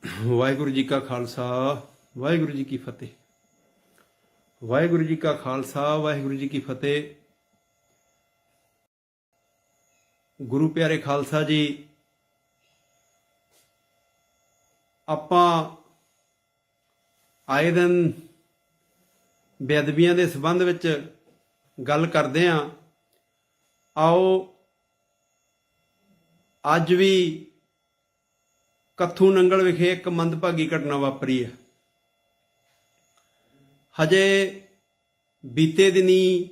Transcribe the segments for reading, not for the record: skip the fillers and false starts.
ਵਾਹਿਗੁਰੂ ਜੀ ਕਾ ਖਾਲਸਾ ਵਾਹਿਗੁਰੂ ਜੀ ਕੀ ਫਤਿਹ। ਵਾਹਿਗੁਰੂ ਜੀ ਕਾ ਖਾਲਸਾ ਵਾਹਿਗੁਰੂ ਜੀ ਕੀ ਫਤਿਹ। ਗੁਰੂ ਪਿਆਰੇ ਖਾਲਸਾ ਜੀ, ਆਪਾਂ ਆਏ ਦਿਨ ਬੇਅਦਬੀਆਂ ਦੇ ਸੰਬੰਧ ਵਿੱਚ ਗੱਲ ਕਰਦੇ ਹਾਂ। ਆਓ ਅੱਜ ਵੀ ਕੱਥੂ ਨੰਗਲ ਵਿਖੇ ਇੱਕ ਮੰਦਭਾਗੀ ਘਟਨਾ ਵਾਪਰੀ ਹੈ। ਹਜੇ ਬੀਤੇ ਦਿਨੀ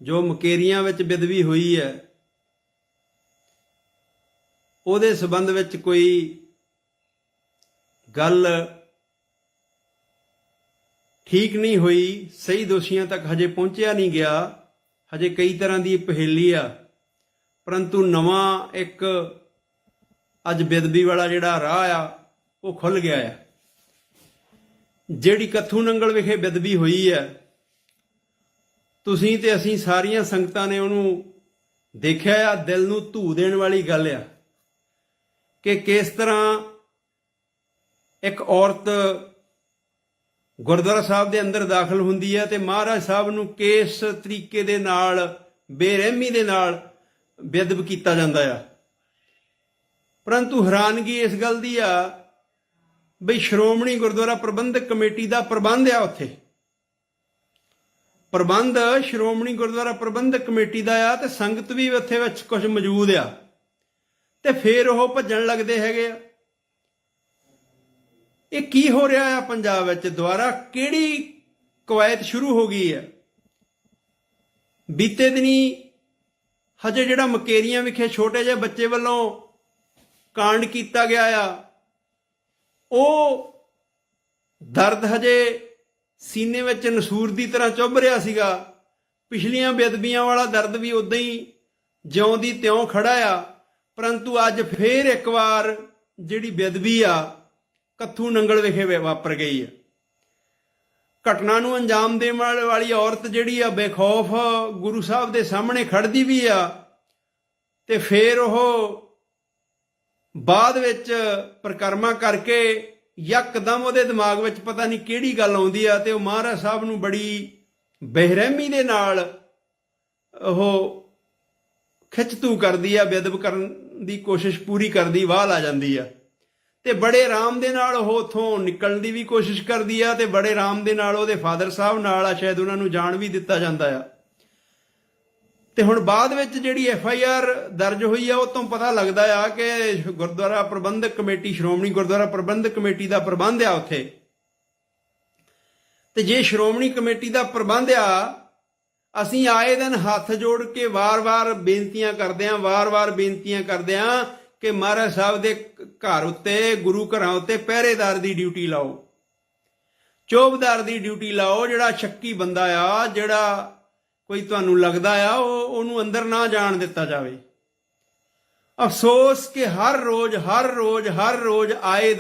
ਜੋ ਮੁਕੇਰੀਆਂ ਵਿੱਚ ਬੇਅਦਬੀ ਹੋਈ ਹੈ, ਉਹਦੇ ਸੰਬੰਧ ਵਿੱਚ ਕੋਈ ਗੱਲ ਠੀਕ ਨਹੀਂ ਹੋਈ। ਸਹੀ ਦੋਸ਼ੀਆਂ ਤੱਕ ਹਜੇ ਪਹੁੰਚਿਆ ਨਹੀਂ ਗਿਆ। ਹਜੇ ਕਈ ਤਰ੍ਹਾਂ ਦੀ ਪਹੇਲੀ ਆ, ਪਰੰਤੂ ਨਵਾਂ ਇੱਕ ਅੱਜ ਬੇਅਦਬੀ ਵਾਲਾ ਜਿਹੜਾ ਰਾਹ ਆ ਉਹ ਖੁੱਲ੍ਹ ਗਿਆ ਆ। ਜਿਹੜੀ ਕੱਥੂ ਨੰਗਲ ਵਿਖੇ ਬੇਅਦਬੀ ਹੋਈ ਹੈ, ਤੁਸੀਂ ਤੇ ਅਸੀਂ ਸਾਰੀਆਂ ਸੰਗਤਾਂ ਨੇ ਉਹਨੂੰ ਦੇਖਿਆ ਆ। ਦਿਲ ਨੂੰ ਧੂ ਦੇਣ ਵਾਲੀ ਗੱਲ ਆ ਕਿ ਕਿਸ ਤਰ੍ਹਾਂ ਇੱਕ ਔਰਤ ਗੁਰਦੁਆਰਾ ਸਾਹਿਬ ਦੇ ਅੰਦਰ ਦਾਖਲ ਹੁੰਦੀ ਹੈ ਤੇ ਮਹਾਰਾਜ ਸਾਹਿਬ ਨੂੰ ਕਿਸ ਤਰੀਕੇ ਦੇ ਨਾਲ ਬੇਰਹਿਮੀ ਦੇ ਨਾਲ ਬੇਅਦਬ ਕੀਤਾ ਜਾਂਦਾ ਆ। ਪਰੰਤੂ ਹੈਰਾਨਗੀ ਇਸ ਗੱਲ ਦੀ ਆ ਬਈ ਸ਼੍ਰੋਮਣੀ ਗੁਰਦੁਆਰਾ ਪ੍ਰਬੰਧਕ ਕਮੇਟੀ ਦਾ ਪ੍ਰਬੰਧ ਆ, ਉੱਥੇ ਪ੍ਰਬੰਧ ਸ਼੍ਰੋਮਣੀ ਗੁਰਦੁਆਰਾ ਪ੍ਰਬੰਧਕ ਕਮੇਟੀ ਦਾ ਆ ਤੇ ਸੰਗਤ ਵੀ ਉੱਥੇ ਵਿੱਚ ਕੁਝ ਮੌਜੂਦ ਆ, ਤੇ ਫੇਰ ਉਹ ਭੱਜਣ ਲੱਗਦੇ ਹੈਗੇ ਆ। ਇਹ ਕੀ ਹੋ ਰਿਹਾ ਆ ਪੰਜਾਬ ਵਿੱਚ? ਦੁਆਰਾ ਕਿਹੜੀ ਕਵਾਇਤ ਸ਼ੁਰੂ ਹੋ ਗਈ ਹੈ? ਬੀਤੇ ਦਿਨੀ ਹਜੇ ਜਿਹੜਾ ਮੁਕੇਰੀਆਂ ਵਿਖੇ ਛੋਟੇ ਜਿਹੇ ਬੱਚੇ ਵੱਲੋਂ ਕਾਂਡ ਕੀਤਾ ਗਿਆ ਆ, ਉਹ ਦਰਦ ਹਜੇ ਸੀਨੇ ਵਿੱਚ ਨਸੂਰ ਦੀ ਤਰ੍ਹਾਂ ਚੁੱਭ ਰਿਹਾ ਸੀਗਾ। ਪਿਛਲੀਆਂ ਬੇਅਦਬੀਆਂ ਵਾਲਾ ਦਰਦ ਵੀ ਉਦਾਂ ਹੀ ਜਿਉਂ ਦੀ ਤਿਉਂ ਖੜਾ ਆ, ਪਰੰਤੂ ਅੱਜ ਫੇਰ ਇੱਕ ਵਾਰ ਜਿਹੜੀ ਬੇਅਦਬੀ ਆ ਕੱਥੂ ਨੰਗਲ ਵਿਖੇ ਵਾਪਰ ਗਈ ਆ। ਘਟਨਾ ਨੂੰ ਅੰਜਾਮ ਦੇਣ ਵਾਲੀ ਔਰਤ ਜਿਹੜੀ ਆ ਬੇਖੌਫ ਗੁਰੂ ਸਾਹਿਬ ਦੇ ਸਾਹਮਣੇ ਖੜਦੀ ਵੀ ਆ, ਤੇ ਫੇਰ ਉਹ ਬਾਅਦ ਵਿੱਚ ਪਰਿਕਰਮਾ ਕਰਕੇ ਯਕਦਮ ਉਹਦੇ ਦਿਮਾਗ ਵਿੱਚ ਪਤਾ ਨਹੀਂ ਕਿਹੜੀ ਗੱਲ ਆਉਂਦੀ ਆ ਤੇ ਉਹ ਮਹਾਰਾਜ ਸਾਹਿਬ ਨੂੰ ਬੜੀ ਬੇਰਹਿਮੀ ਦੇ ਨਾਲ ਉਹ ਖਿੱਚਤੂ ਕਰਦੀ ਆ, ਬੇਅਦਬ ਕਰਨ ਦੀ ਕੋਸ਼ਿਸ਼ ਪੂਰੀ ਕਰਦੀ, ਵਾਹ ਲਾ ਜਾਂਦੀ ਆ ਤੇ ਬੜੇ ਆਰਾਮ ਦੇ ਨਾਲ ਉਹ ਉੱਥੋਂ ਨਿਕਲਣ ਦੀ ਵੀ ਕੋਸ਼ਿਸ਼ ਕਰਦੀ ਆ ਤੇ ਬੜੇ ਆਰਾਮ ਦੇ ਨਾਲ ਉਹਦੇ ਫਾਦਰ ਸਾਹਿਬ ਨਾਲ ਆ, ਸ਼ਾਇਦ ਉਹਨਾਂ ਨੂੰ ਜਾਣ ਵੀ ਦਿੱਤਾ ਜਾਂਦਾ ਆ। ਤੇ ਹੁਣ ਬਾਅਦ ਵਿੱਚ ਜਿਹੜੀ FIR ਦਰਜ ਹੋਈ ਆ, ਉਹ ਤੋਂ ਪਤਾ ਲੱਗਦਾ ਆ ਕਿ ਗੁਰਦੁਆਰਾ ਪ੍ਰਬੰਧਕ ਕਮੇਟੀ, ਸ਼੍ਰੋਮਣੀ ਗੁਰਦੁਆਰਾ ਪ੍ਰਬੰਧਕ ਕਮੇਟੀ ਦਾ ਪ੍ਰਬੰਧ ਆ ਉੱਥੇ। ਤੇ ਜੇ ਸ਼੍ਰੋਮਣੀ ਕਮੇਟੀ ਦਾ ਪ੍ਰਬੰਧ ਆ, ਅਸੀਂ ਆਏ ਦਿਨ ਹੱਥ ਜੋੜ ਕੇ ਵਾਰ-ਵਾਰ ਬੇਨਤੀਆਂ ਕਰਦੇ ਆਂ ਕਿ ਮਹਾਰਾਜ ਸਾਹਿਬ ਦੇ ਘਰ ਉੱਤੇ, ਗੁਰੂ ਘਰਾਂ ਉੱਤੇ ਪਹਿਰੇਦਾਰ ਦੀ ਡਿਊਟੀ ਲਾਓ, ਚੌਬਦਾਰ ਦੀ ਡਿਊਟੀ ਲਾਓ। ਜਿਹੜਾ ਸ਼ੱਕੀ ਬੰਦਾ ਆ, ਜਿਹੜਾ ਕੋਈ ਤੁਹਾਨੂੰ ਲੱਗਦਾ ਆ, ਉਹਨੂੰ ਅੰਦਰ ਨਾ ਜਾਣ ਦਿੱਤਾ ਜਾਵੇ। ਅਫਸੋਸ ਕਿ ਹਰ ਰੋਜ਼ ਆਏ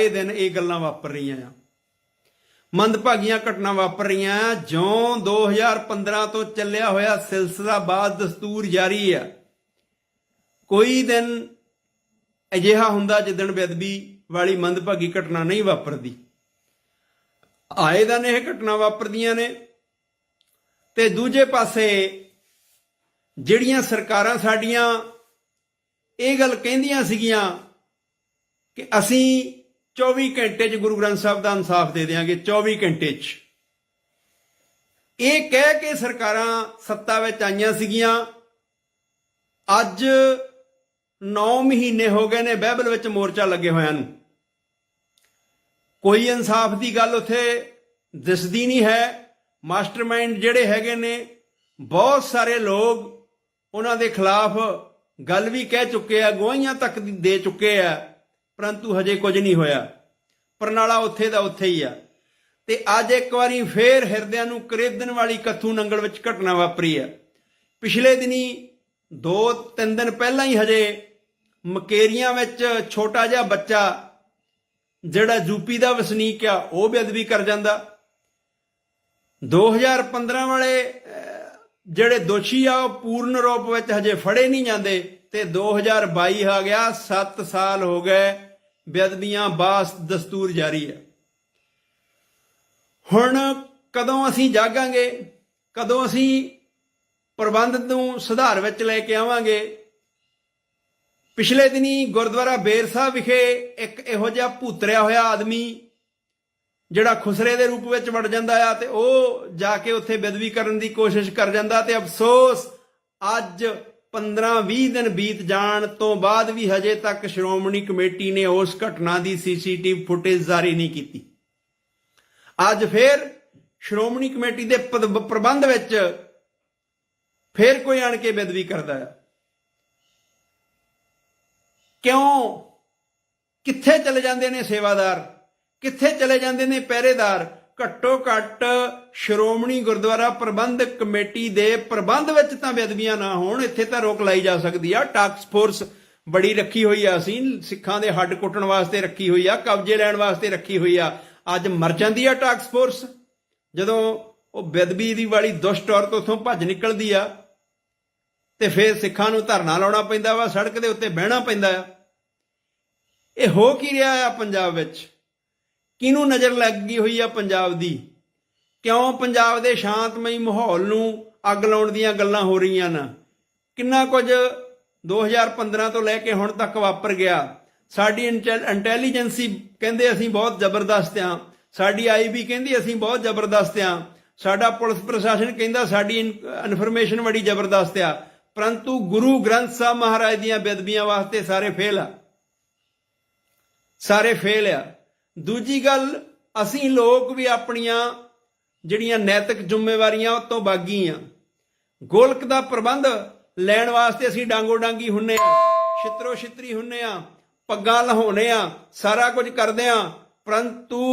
ਦਿਨ ਇਹ ਗੱਲਾਂ ਵਾਪਰ ਰਹੀਆਂ ਆ, ਮੰਦਭਾਗੀਆਂ ਘਟਨਾ ਵਾਪਰ ਰਹੀਆਂ ਆ। ਜਿਉਂ 2015 ਤੋਂ ਚੱਲਿਆ ਹੋਇਆ ਸਿਲਸਿਲਾ ਬਾਦ ਦਸਤੂਰ ਜਾਰੀ ਆ। ਕੋਈ ਦਿਨ ਅਜਿਹਾ ਹੁੰਦਾ ਜਿੱਦਣ ਬੇਅਦਬੀ ਵਾਲੀ ਮੰਦਭਾਗੀ ਘਟਨਾ ਨਹੀਂ ਵਾਪਰਦੀ। ਆਏ ਦਿਨ ਇਹ ਘਟਨਾ ਵਾਪਰਦੀਆਂ ਨੇ। ਤੇ ਦੂਜੇ ਪਾਸੇ ਜਿਹੜੀਆਂ ਸਰਕਾਰਾਂ ਸਾਡੀਆਂ ਇਹ ਗੱਲ ਕਹਿੰਦੀਆਂ ਸੀਗੀਆਂ ਕਿ ਅਸੀਂ 24 ਘੰਟੇ 'ਚ ਗੁਰੂ ਗ੍ਰੰਥ ਸਾਹਿਬ ਦਾ ਇਨਸਾਫ ਦੇ ਦਿਆਂਗੇ, 24 ਘੰਟੇ 'ਚ, ਇਹ ਕਹਿ ਕੇ ਸਰਕਾਰਾਂ ਸੱਤਾ ਵਿੱਚ ਆਈਆਂ ਸੀਗੀਆਂ। ਅੱਜ 9 ਮਹੀਨੇ ਹੋ ਗਏ ਨੇ ਬਾਈਬਲ ਵਿੱਚ ਮੋਰਚਾ ਲੱਗੇ ਹੋਇਆਂ ਨੂੰ। ਕੋਈ ਇਨਸਾਫ ਦੀ ਗੱਲ ਉੱਥੇ ਦਿਸਦੀ ਨਹੀਂ ਹੈ। ਮਾਸਟਰਮਾਈਂਡ ਜਿਹੜੇ ਹੈਗੇ ਨੇ, ਬਹੁਤ ਸਾਰੇ ਲੋਕ ਉਹਨਾਂ ਦੇ ਖਿਲਾਫ ਗੱਲ ਵੀ ਕਹਿ ਚੁੱਕੇ ਆ, ਗਵਾਹੀਆਂ ਤੱਕ ਦੇ ਚੁੱਕੇ ਆ, ਪਰੰਤੂ ਹਜੇ ਕੁਝ ਨਹੀਂ ਹੋਇਆ। ਪਰਨਾਲਾ ਉੱਥੇ ਦਾ ਉੱਥੇ ਹੀ ਆ। ਤੇ ਅੱਜ ਇੱਕ ਵਾਰੀ ਫੇਰ ਹਿਰਦਿਆਂ ਨੂੰ ਕਰੇਦਣ ਵਾਲੀ ਕੱਥੂ ਨੰਗਲ ਵਿੱਚ ਘਟਨਾ ਵਾਪਰੀ ਆ। ਪਿਛਲੇ ਦਿਨੀ 2-3 ਦਿਨ ਪਹਿਲਾਂ ਹੀ ਹਜੇ ਮੁਕੇਰੀਆਂ ਵਿੱਚ ਛੋਟਾ ਜਿਹਾ ਬੱਚਾ ਜਿਹੜਾ ਯੂਪੀ ਦਾ ਵਸਨੀਕ ਆ, ਉਹ ਬੇਅਦਬੀ ਕਰ ਜਾਂਦਾ। 2015 ਵਾਲੇ ਜਿਹੜੇ ਦੋਸ਼ੀ ਆ ਉਹ ਪੂਰਨ ਰੂਪ ਵਿੱਚ ਹਜੇ ਫੜੇ ਨਹੀਂ ਜਾਂਦੇ ਤੇ 2022 ਆ ਗਿਆ। 7 ਸਾਲ ਹੋ ਗਏ ਬੇਅਦਬੀਆਂ ਬਾਸ ਦਸਤੂਰ ਜਾਰੀ ਹੈ। ਹੁਣ ਕਦੋਂ ਅਸੀਂ ਜਾਗਾਂਗੇ, ਕਦੋਂ ਅਸੀਂ ਪ੍ਰਬੰਧ ਨੂੰ ਸੁਧਾਰ ਵਿੱਚ ਲੈ ਕੇ ਆਵਾਂਗੇ। ਪਿਛਲੇ ਦਿਨੀ ਗੁਰਦੁਆਰਾ ਬੇਰ ਸਾਹਿਬ ਵਿਖੇ ਇੱਕ ਇਹੋ ਜਿਹਾ ਭੂਤਰਿਆ ਹੋਇਆ ਆਦਮੀ ਜਿਹੜਾ ਖੁਸਰੇ ਦੇ ਰੂਪ ਵਿੱਚ ਵੜ ਜਾਂਦਾ ਆ ਤੇ ਉਹ ਜਾ ਕੇ ਉੱਥੇ ਬੇਅਦਬੀ ਕਰਨ ਦੀ ਕੋਸ਼ਿਸ਼ ਕਰ ਜਾਂਦਾ ਤੇ ਅਫਸੋਸ ਅੱਜ 15-20 ਦਿਨ ਬੀਤ ਜਾਣ ਤੋਂ ਬਾਅਦ ਵੀ ਹਜੇ ਤੱਕ ਸ਼੍ਰੋਮਣੀ ਕਮੇਟੀ ਨੇ ਉਸ ਘਟਨਾ ਦੀ ਸੀਸੀਟੀਵੀ ਫੁਟੇਜ ਜਾਰੀ ਨਹੀਂ ਕੀਤੀ। ਅੱਜ ਫਿਰ ਸ਼੍ਰੋਮਣੀ ਕਮੇਟੀ ਦੇ ਪ੍ਰਬੰਧ ਵਿੱਚ ਫਿਰ ਕੋਈ ਆਣ ਕੇ ਬੇਅਦਬੀ ਕਰਦਾ ਹੈ। ਕਿਉਂ? ਕਿੱਥੇ ਚਲੇ ਜਾਂਦੇ ਨੇ ਸੇਵਾਦਾਰ, ਕਿੱਥੇ ਚਲੇ ਜਾਂਦੇ ਨੇ ਪਹਿਰੇਦਾਰ? ਘੱਟੋ ਘੱਟ ਸ਼੍ਰੋਮਣੀ ਗੁਰਦੁਆਰਾ ਪ੍ਰਬੰਧਕ ਕਮੇਟੀ ਦੇ ਪ੍ਰਬੰਧ ਵਿੱਚ ਤਾਂ ਬੇਅਦਬੀਆਂ ਨਾ ਹੋਣ, ਇੱਥੇ ਤਾਂ ਰੋਕ ਲਾਈ ਜਾ ਸਕਦੀ ਆ। ਟਾਸਕ ਫੋਰਸ ਬੜੀ ਰੱਖੀ ਹੋਈ ਆ, ਅਸੀਂ ਸਿੱਖਾਂ ਦੇ ਹੱਡ ਕੁੱਟਣ ਵਾਸਤੇ ਰੱਖੀ ਹੋਈ ਆ, ਕਬਜ਼ੇ ਲੈਣ ਵਾਸਤੇ ਰੱਖੀ ਹੋਈ ਆ। ਅੱਜ ਮਰ ਜਾਂਦੀ ਆ ਟਾਸਕ ਫੋਰਸ ਜਦੋਂ ਉਹ ਬੇਅਦਬੀ ਦੀ ਵਾਲੀ ਦੁਸ਼ਟ ਔਰਤ ਉੱਥੋਂ ਭੱਜ ਨਿਕਲਦੀ ਆ ਤੇ ਫਿਰ ਸਿੱਖਾਂ ਨੂੰ ਧਰਨਾ ਲਾਉਣਾ ਪੈਂਦਾ ਵਾ, ਸੜਕ ਦੇ ਉੱਤੇ ਬਹਿਣਾ ਪੈਂਦਾ ਆ। ਇਹ ਹੋ ਕੀ ਰਿਹਾ ਆ ਪੰਜਾਬ ਵਿੱਚ? ਕਿਹਨੂੰ ਨਜ਼ਰ ਲੱਗ ਗਈ ਹੋਈ ਆ ਪੰਜਾਬ ਦੀ? ਕਿਉਂ ਪੰਜਾਬ ਦੇ ਸ਼ਾਂਤਮਈ ਮਾਹੌਲ ਨੂੰ ਅੱਗ ਲਾਉਣ ਦੀਆਂ ਗੱਲਾਂ ਹੋ ਰਹੀਆਂ ਨੇ? ਕਿੰਨਾ ਕੁਝ 2015 ਤੋਂ ਲੈ ਕੇ ਹੁਣ ਤੱਕ ਵਾਪਰ ਗਿਆ। ਸਾਡੀ ਇੰਟੈਲੀਜੈਂਸੀ ਕਹਿੰਦੇ ਅਸੀਂ ਬਹੁਤ ਜ਼ਬਰਦਸਤ ਆ, ਸਾਡੀ ਆਈਬੀ ਕਹਿੰਦੀ ਅਸੀਂ ਬਹੁਤ ਜ਼ਬਰਦਸਤ ਆ, ਸਾਡਾ ਪੁਲਿਸ ਪ੍ਰਸ਼ਾਸਨ ਕਹਿੰਦਾ ਸਾਡੀ ਇਨਫੋਰਮੇਸ਼ਨ ਬੜੀ ਜ਼ਬਰਦਸਤ ਆ, ਪਰੰਤੂ ਗੁਰੂ ਗ੍ਰੰਥ ਸਾਹਿਬ ਮਹਾਰਾਜ ਦੀਆਂ ਬੇਅਦਬੀਆਂ ਵਾਸਤੇ ਸਾਰੇ ਫੇਲ ਆ, ਸਾਰੇ ਫੇਲ ਆ। ਦੂਜੀ ਗੱਲ, ਅਸੀਂ ਲੋਕ ਵੀ ਆਪਣੀਆਂ ਜਿਹੜੀਆਂ ਨੈਤਿਕ ਜ਼ਿੰਮੇਵਾਰੀਆਂ ਉਹ ਤੋਂ ਬਾਗੀ ਆ। ਗੋਲਕ ਦਾ ਪ੍ਰਬੰਧ ਲੈਣ ਵਾਸਤੇ ਅਸੀਂ ਡਾਂਗੋ ਡਾਂਗੀ ਹੁੰਨੇ ਆ, ਛਿੱਤਰੋ ਛਿੱਤਰੀ ਹੁੰਨੇ ਆ, ਪੱਗਾਂ ਲਹਾਉਣੇ ਆ, ਸਾਰਾ ਕੁਝ ਕਰਦੇ ਆ, ਪਰੰਤੂ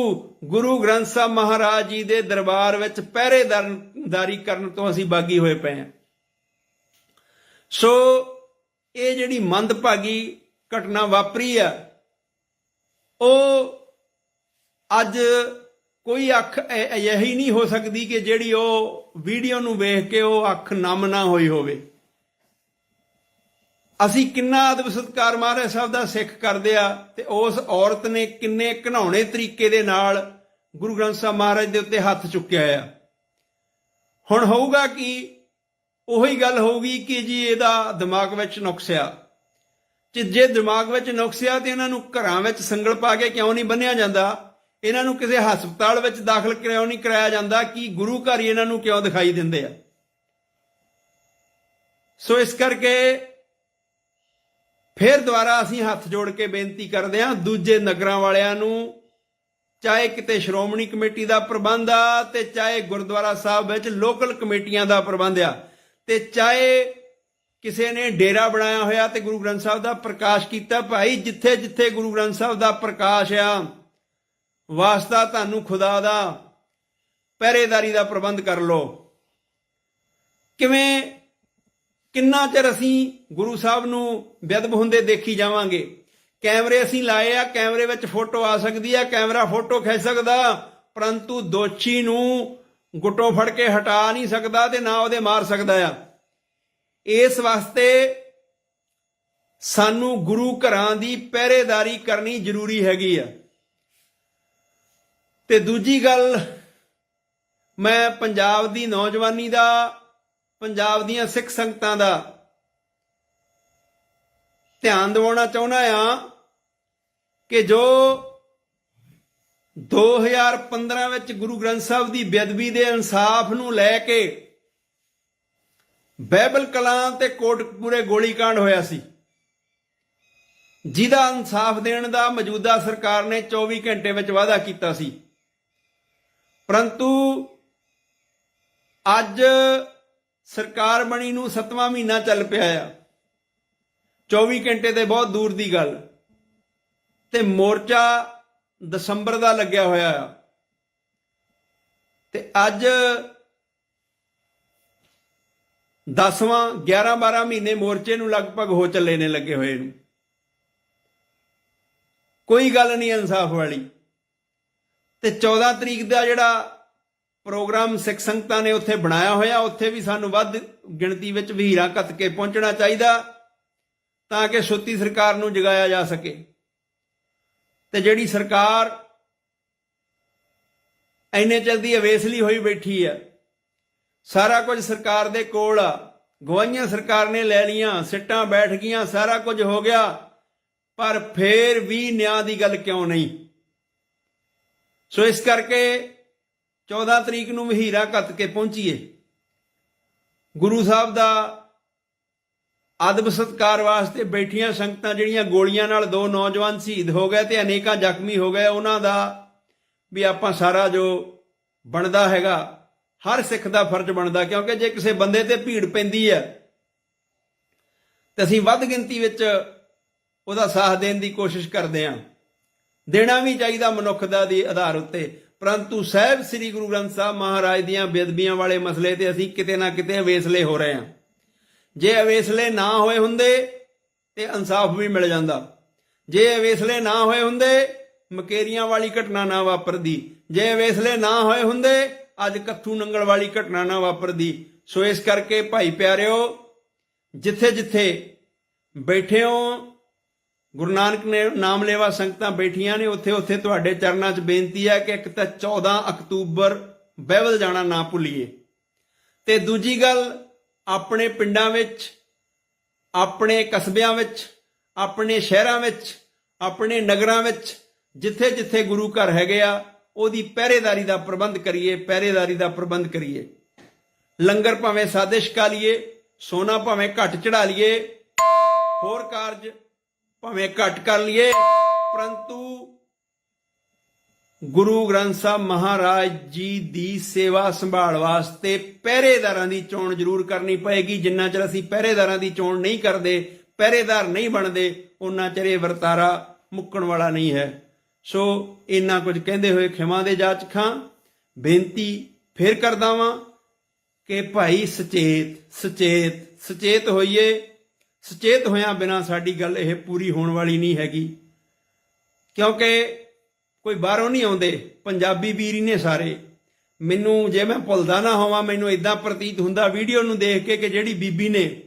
ਗੁਰੂ ਗ੍ਰੰਥ ਸਾਹਿਬ ਮਹਾਰਾਜ ਜੀ ਦੇ ਦਰਬਾਰ ਵਿੱਚ ਪਹਿਰੇਦਾਰੀ ਕਰਨ ਤੋਂ ਅਸੀਂ ਬਾਗੀ ਹੋਏ ਪਏ ਆ। ਸੋ ਇਹ ਜਿਹੜੀ ਮੰਦਭਾਗੀ ਘਟਨਾ ਵਾਪਰੀ ਆ, ਉਹ ਅੱਜ ਕੋਈ ਅੱਖ ਅਜਿਹੀ ਨਹੀਂ ਹੋ ਸਕਦੀ ਕਿ ਜਿਹੜੀ ਉਹ ਵੀਡੀਓ ਨੂੰ ਵੇਖ ਕੇ ਉਹ ਅੱਖ ਨਮ ਨਾ ਹੋਈ ਹੋਵੇ। ਅਸੀਂ ਕਿੰਨਾ ਅਦਬ ਸਤਿਕਾਰ ਮਹਾਰਾਜ ਸਾਹਿਬ ਦਾ ਸਿੱਖ ਕਰਦੇ ਆ ਤੇ ਉਸ ਔਰਤ ਨੇ ਕਿੰਨੇ ਘਿਨਾਉਣੇ ਤਰੀਕੇ ਦੇ ਨਾਲ ਗੁਰੂ ਗ੍ਰੰਥ ਸਾਹਿਬ ਮਹਾਰਾਜ ਦੇ ਉੱਤੇ ਹੱਥ ਚੁੱਕਿਆ ਆ। ਹੁਣ ਹੋਊਗਾ ਕਿ ਉਹੀ ਗੱਲ ਹੋਊਗੀ ਕਿ ਜੀ ਇਹਦਾ ਦਿਮਾਗ ਵਿੱਚ ਨੁਕਸਿਆ। ਜੇ ਦਿਮਾਗ ਵਿੱਚ ਨੁਕਸਿਆ ਤੇ ਇਹਨਾਂ ਨੂੰ ਘਰਾਂ ਵਿੱਚ ਸੰਗਲ ਪਾ ਕੇ ਕਿਉਂ ਨਹੀਂ ਬੰਨਿਆ ਜਾਂਦਾ? ਇਹਨਾਂ ਨੂੰ ਕਿਸੇ ਹਸਪਤਾਲ ਵਿੱਚ ਦਾਖਲ ਕਿਉਂ ਨਹੀਂ ਕਰਾਇਆ ਜਾਂਦਾ? ਕਿ ਗੁਰੂ ਘਰ ਹੀ ਇਹਨਾਂ ਨੂੰ ਕਿਉਂ ਦਿਖਾਈ ਦਿੰਦੇ ਆ? ਸੋ ਇਸ ਕਰਕੇ ਫਿਰ ਦੁਬਾਰਾ ਅਸੀਂ ਹੱਥ ਜੋੜ ਕੇ ਬੇਨਤੀ ਕਰਦੇ ਹਾਂ ਦੂਜੇ ਨਗਰਾਂ ਵਾਲਿਆਂ ਨੂੰ, ਚਾਹੇ ਕਿਤੇ ਸ਼੍ਰੋਮਣੀ ਕਮੇਟੀ ਦਾ ਪ੍ਰਬੰਧ ਆ ਤੇ ਚਾਹੇ ਗੁਰਦੁਆਰਾ ਸਾਹਿਬ ਵਿੱਚ ਲੋਕਲ ਕਮੇਟੀਆਂ ਦਾ ਪ੍ਰਬੰਧ ਆ ਤੇ ਚਾਹੇ ਕਿਸੇ ਨੇ ਡੇਰਾ ਬਣਾਇਆ ਹੋਇਆ ਤੇ ਗੁਰੂ ਗ੍ਰੰਥ ਸਾਹਿਬ ਦਾ ਪ੍ਰਕਾਸ਼ ਕੀਤਾ। ਭਾਈ ਜਿੱਥੇ ਜਿੱਥੇ ਗੁਰੂ ਗ੍ਰੰਥ ਸਾਹਿਬ ਦਾ ਪ੍ਰਕਾਸ਼ ਆ, ਵਾਸਤਾ ਤੁਹਾਨੂੰ ਖੁਦਾ ਦਾ, ਪਹਿਰੇਦਾਰੀ ਦਾ ਪ੍ਰਬੰਧ ਕਰ ਲਓ। ਕਿਵੇਂ? ਕਿੰਨਾ ਚਿਰ ਅਸੀਂ ਗੁਰੂ ਸਾਹਿਬ ਨੂੰ ਬੇਅਦਬ ਹੁੰਦੇ ਦੇਖੀ ਜਾਵਾਂਗੇ? ਕੈਮਰੇ ਅਸੀਂ ਲਾਏ ਆ, ਕੈਮਰੇ ਵਿੱਚ ਫੋਟੋ ਆ ਸਕਦੀ ਆ, ਕੈਮਰਾ ਫੋਟੋ ਖਿੱਚ ਸਕਦਾ, ਪਰੰਤੂ ਦੋਸ਼ੀ ਨੂੰ ਗੁੱਟੋਂ ਫੜ ਕੇ ਹਟਾ ਨਹੀਂ ਸਕਦਾ ਤੇ ਨਾ ਉਹਦੇ ਮਾਰ ਸਕਦਾ ਆ। ਇਸ ਵਾਸਤੇ ਸਾਨੂੰ ਗੁਰੂ ਘਰਾਂ ਦੀ ਪਹਿਰੇਦਾਰੀ ਕਰਨੀ ਜ਼ਰੂਰੀ ਹੈਗੀ ਆ। ਤੇ ਦੂਜੀ ਗੱਲ, ਮੈਂ ਪੰਜਾਬ ਦੀ ਨੌਜਵਾਨੀ ਦਾ, ਪੰਜਾਬ ਦੀਆਂ ਸਿੱਖ ਸੰਗਤਾਂ ਦਾ ਧਿਆਨ ਦਿਵਾਉਣਾ ਚਾਹੁੰਦਾ ਆ ਕਿ ਜੋ 2015 ਵਿੱਚ ਗੁਰੂ ਗ੍ਰੰਥ ਸਾਹਿਬ ਦੀ ਬੇਅਦਬੀ ਦੇ ਇਨਸਾਫ ਨੂੰ ਲੈ ਕੇ ਬਾਈਬਲ ਕਲਾਂ ਤੇ ਕੋਟਕਪੂਰੇ ਗੋਲੀकांड ਹੋਇਆ ਸੀ, ਜਿਹਦਾ ਇਨਸਾਫ ਦੇਣ ਦਾ ਮੌਜੂਦਾ ਸਰਕਾਰ ਨੇ 24 ਘੰਟੇ ਵਿੱਚ ਵਾਅਦਾ ਕੀਤਾ ਸੀ, ਪਰੰਤੂ ਅੱਜ ਸਰਕਾਰ ਬਣੀ ਨੂੰ 7ਵਾਂ ਮਹੀਨਾ ਚੱਲ ਪਿਆ ਆ। 24 ਘੰਟੇ ਤੇ ਬਹੁਤ ਦੂਰ ਦੀ ਗੱਲ, ਤੇ ਮੋਰਚਾ ਦਸੰਬਰ ਦਾ ਲੱਗਿਆ ਹੋਇਆ ਆ ਤੇ ਅੱਜ 10ਵਾਂ 11-12 ਮਹੀਨੇ ਮੋਰਚੇ ਨੂੰ ਲਗਭਗ ਹੋ ਚੱਲੇ ਨੇ ਲੱਗੇ ਹੋਏ ਨੂੰ। ਕੋਈ ਗੱਲ ਨਹੀਂ ਇਨਸਾਫ ਵਾਲੀ। ਤੇ 14 ਤਰੀਕ ਦਾ ਜਿਹੜਾ ਪ੍ਰੋਗਰਾਮ ਸਿੱਖ ਸੰਗਤਾਂ ਨੇ ਉੱਥੇ ਬਣਾਇਆ ਹੋਇਆ, ਉੱਥੇ ਵੀ ਸਾਨੂੰ ਵੱਧ ਗਿਣਤੀ ਵਿੱਚ ਵਹੀਰਾਂ ਘੱਤ ਕੇ ਪਹੁੰਚਣਾ ਚਾਹੀਦਾ ਤਾਂ ਕਿ ਸੁੱਤੀ ਸਰਕਾਰ ਨੂੰ ਜਗਾਇਆ ਜਾ ਸਕੇ। ਤੇ ਜਿਹੜੀ ਸਰਕਾਰ ਇੰਨੇ ਚਿਰ ਦੀ ਅਵੇਸਲੀ ਹੋਈ ਬੈਠੀ ਆ, ਸਾਰਾ ਕੁਝ ਸਰਕਾਰ ਦੇ ਕੋਲ ਆ, ਗਵਾਹੀਆਂ ਸਰਕਾਰ ਨੇ ਲੈ ਲੀਆਂ, ਸਿੱਟਾਂ ਬੈਠ ਗਈਆਂ, ਸਾਰਾ ਕੁਝ ਹੋ ਗਿਆ, ਪਰ ਫੇਰ ਵੀ ਨਿਆਂ ਦੀ ਗੱਲ ਕਿਉਂ ਨਹੀਂ? ਸੋ ਇਸ ਕਰਕੇ 14 ਤਰੀਕ ਨੂੰ ਵਹੀਰਾ ਕੱਤ ਕੇ ਪਹੁੰਚੀਏ। ਗੁਰੂ ਸਾਹਿਬ ਦਾ ਅਦਬ ਸਤਿਕਾਰ ਵਾਸਤੇ ਬੈਠੀਆਂ ਸੰਗਤਾਂ ਜਿਹੜੀਆਂ ਗੋਲੀਆਂ ਨਾਲ 2 ਨੌਜਵਾਨ ਸ਼ਹੀਦ ਹੋ ਗਏ ਤੇ ਅਨੇਕਾਂ ਜ਼ਖਮੀ ਹੋ ਗਏ, ਉਹਨਾਂ ਦਾ ਵੀ ਆਪਾਂ ਸਾਰਾ ਜੋ ਬਣਦਾ ਹੈਗਾ, ਹਰ ਸਿੱਖ ਦਾ ਫਰਜ਼ ਬਣਦਾ, ਕਿਉਂਕਿ ਜੇ ਕਿਸੇ ਬੰਦੇ ਤੇ ਭੀੜ ਪੈਂਦੀ ਹੈ ਤੇ ਅਸੀਂ ਵੱਧ ਗਿਣਤੀ ਵਿੱਚ ਉਹਦਾ ਸਾਥ ਦੇਣ ਦੀ ਕੋਸ਼ਿਸ਼ ਕਰਦੇ ਹਾਂ। ਦੇਣਾ ਵੀ ਚਾਹੀਦਾ ਮਨੁੱਖਤਾ ਦੇ ਆਧਾਰ ਉੱਤੇ, ਪਰੰਤੂ ਸਾਹਿਬ ਸ੍ਰੀ ਗੁਰੂ ਗ੍ਰੰਥ ਸਾਹਿਬ ਮਹਾਰਾਜ ਦੀਆਂ ਬੇਅਦਬੀਆਂ ਵਾਲੇ ਮਸਲੇ ਤੇ ਅਸੀਂ ਕਿਤੇ ਨਾ ਕਿਤੇ ਅਵੇਸਲੇ ਹੋ ਰਹੇ ਹਾਂ। ਜੇ ਅਵੇਸਲੇ ਨਾ ਹੋਏ ਹੁੰਦੇ ਤੇ ਇਨਸਾਫ ਵੀ ਮਿਲ ਜਾਂਦਾ। ਜੇ ਅਵੇਸਲੇ ਨਾ ਹੋਏ ਹੁੰਦੇ ਮਕੇਰੀਆਂ ਵਾਲੀ ਘਟਨਾ ਨਾ ਵਾਪਰਦੀ। ਜੇ ਅਵੇਸਲੇ ਨਾ ਹੋਏ ਹੁੰਦੇ ਅੱਜ ਕੱਥੂ ਨੰਗਲ ਵਾਲੀ ਘਟਨਾ ਨਾ ਵਾਪਰਦੀ। ਸੋ ਇਸ ਕਰਕੇ ਭਾਈ ਪਿਆਰਿਓ, ਜਿੱਥੇ ਜਿੱਥੇ ਬੈਠੇ ਹੋ, ਗੁਰੂ ਨਾਨਕ ਨੇ ਨਾਮ ਲੇਵਾ ਸੰਗਤਾਂ ਬੈਠੀਆਂ ਨੇ, ਉੱਥੇ ਉੱਥੇ ਤੁਹਾਡੇ ਚਰਨਾਂ 'ਚ ਬੇਨਤੀ ਹੈ ਕਿ ਇੱਕ ਤਾਂ 14 ਅਕਤੂਬਰ ਬਾਈਬਲ ਜਾਣਾ ਨਾ ਭੁੱਲੀਏ, ਤੇ ਦੂਜੀ ਗੱਲ ਆਪਣੇ ਪਿੰਡਾਂ ਵਿੱਚ, ਆਪਣੇ ਕਸਬਿਆਂ ਵਿੱਚ, ਆਪਣੇ ਸ਼ਹਿਰਾਂ ਵਿੱਚ, ਆਪਣੇ ਨਗਰਾਂ ਵਿੱਚ ਜਿੱਥੇ ਜਿੱਥੇ ਗੁਰੂ ਘਰ ਹੈਗੇ ਆ, ਉਹਦੀ ਪਹਿਰੇਦਾਰੀ ਦਾ ਪ੍ਰਬੰਧ ਕਰੀਏ, ਪਹਿਰੇਦਾਰੀ ਦਾ ਪ੍ਰਬੰਧ ਕਰੀਏ। ਲੰਗਰ ਭਾਵੇਂ ਸਾਦੇ ਛਕਾ ਲਈਏ, ਸੋਨਾ ਭਾਵੇਂ ਘੱਟ ਚੜਾ ਲਈਏ, ਹੋਰ ਕਾਰਜ ਭਾਵੇਂ ਘੱਟ ਕਰ ਲਈਏ, ਪਰੰਤੂ ਗੁਰੂ ਗ੍ਰੰਥ ਸਾਹਿਬ ਮਹਾਰਾਜ ਜੀ ਦੀ ਸੇਵਾ ਸੰਭਾਲ ਵਾਸਤੇ ਪਹਿਰੇਦਾਰਾਂ ਦੀ ਚੋਣ ਜ਼ਰੂਰ ਕਰਨੀ ਪਏਗੀ। ਜਿੰਨਾ ਚਿਰ ਅਸੀਂ ਪਹਿਰੇਦਾਰਾਂ ਦੀ ਚੋਣ ਨਹੀਂ ਕਰਦੇ, ਪਹਿਰੇਦਾਰ ਨਹੀਂ ਬਣਦੇ, ਉਹਨਾਂ ਚਿਰ ਇਹ ਵਰਤਾਰਾ ਮੁੱਕਣ ਵਾਲਾ ਨਹੀਂ ਹੈ। ਸੋ ਇੰਨਾ ਕੁਝ ਕਹਿੰਦੇ ਹੋਏ ਖਿਮਾ ਦੇ ਜਾਚਕਾਂ, ਬੇਨਤੀ ਫੇਰ ਕਰਦਾ ਵਾਂ ਕਿ ਭਾਈ ਸੁਚੇਤ ਹੋਈਏ। ਸੁਚੇਤ ਹੋਇਆਂ ਬਿਨਾਂ ਸਾਡੀ ਗੱਲ ਇਹ ਪੂਰੀ ਹੋਣ ਵਾਲੀ ਨਹੀਂ ਹੈਗੀ, ਕਿਉਂਕਿ ਕੋਈ ਬਾਹਰੋਂ ਨਹੀਂ ਆਉਂਦੇ, ਪੰਜਾਬੀ ਵੀਰ ਹੀ ਨੇ ਸਾਰੇ। ਮੈਨੂੰ ਜੇ ਮੈਂ ਭੁੱਲਦਾ ਨਾ ਹੋਵਾਂ, ਮੈਨੂੰ ਇਦਾਂ ਪ੍ਰਤੀਤ ਹੁੰਦਾ ਵੀਡੀਓ ਨੂੰ ਦੇਖ ਕੇ ਕਿ ਜਿਹੜੀ ਬੀਬੀ ਨੇ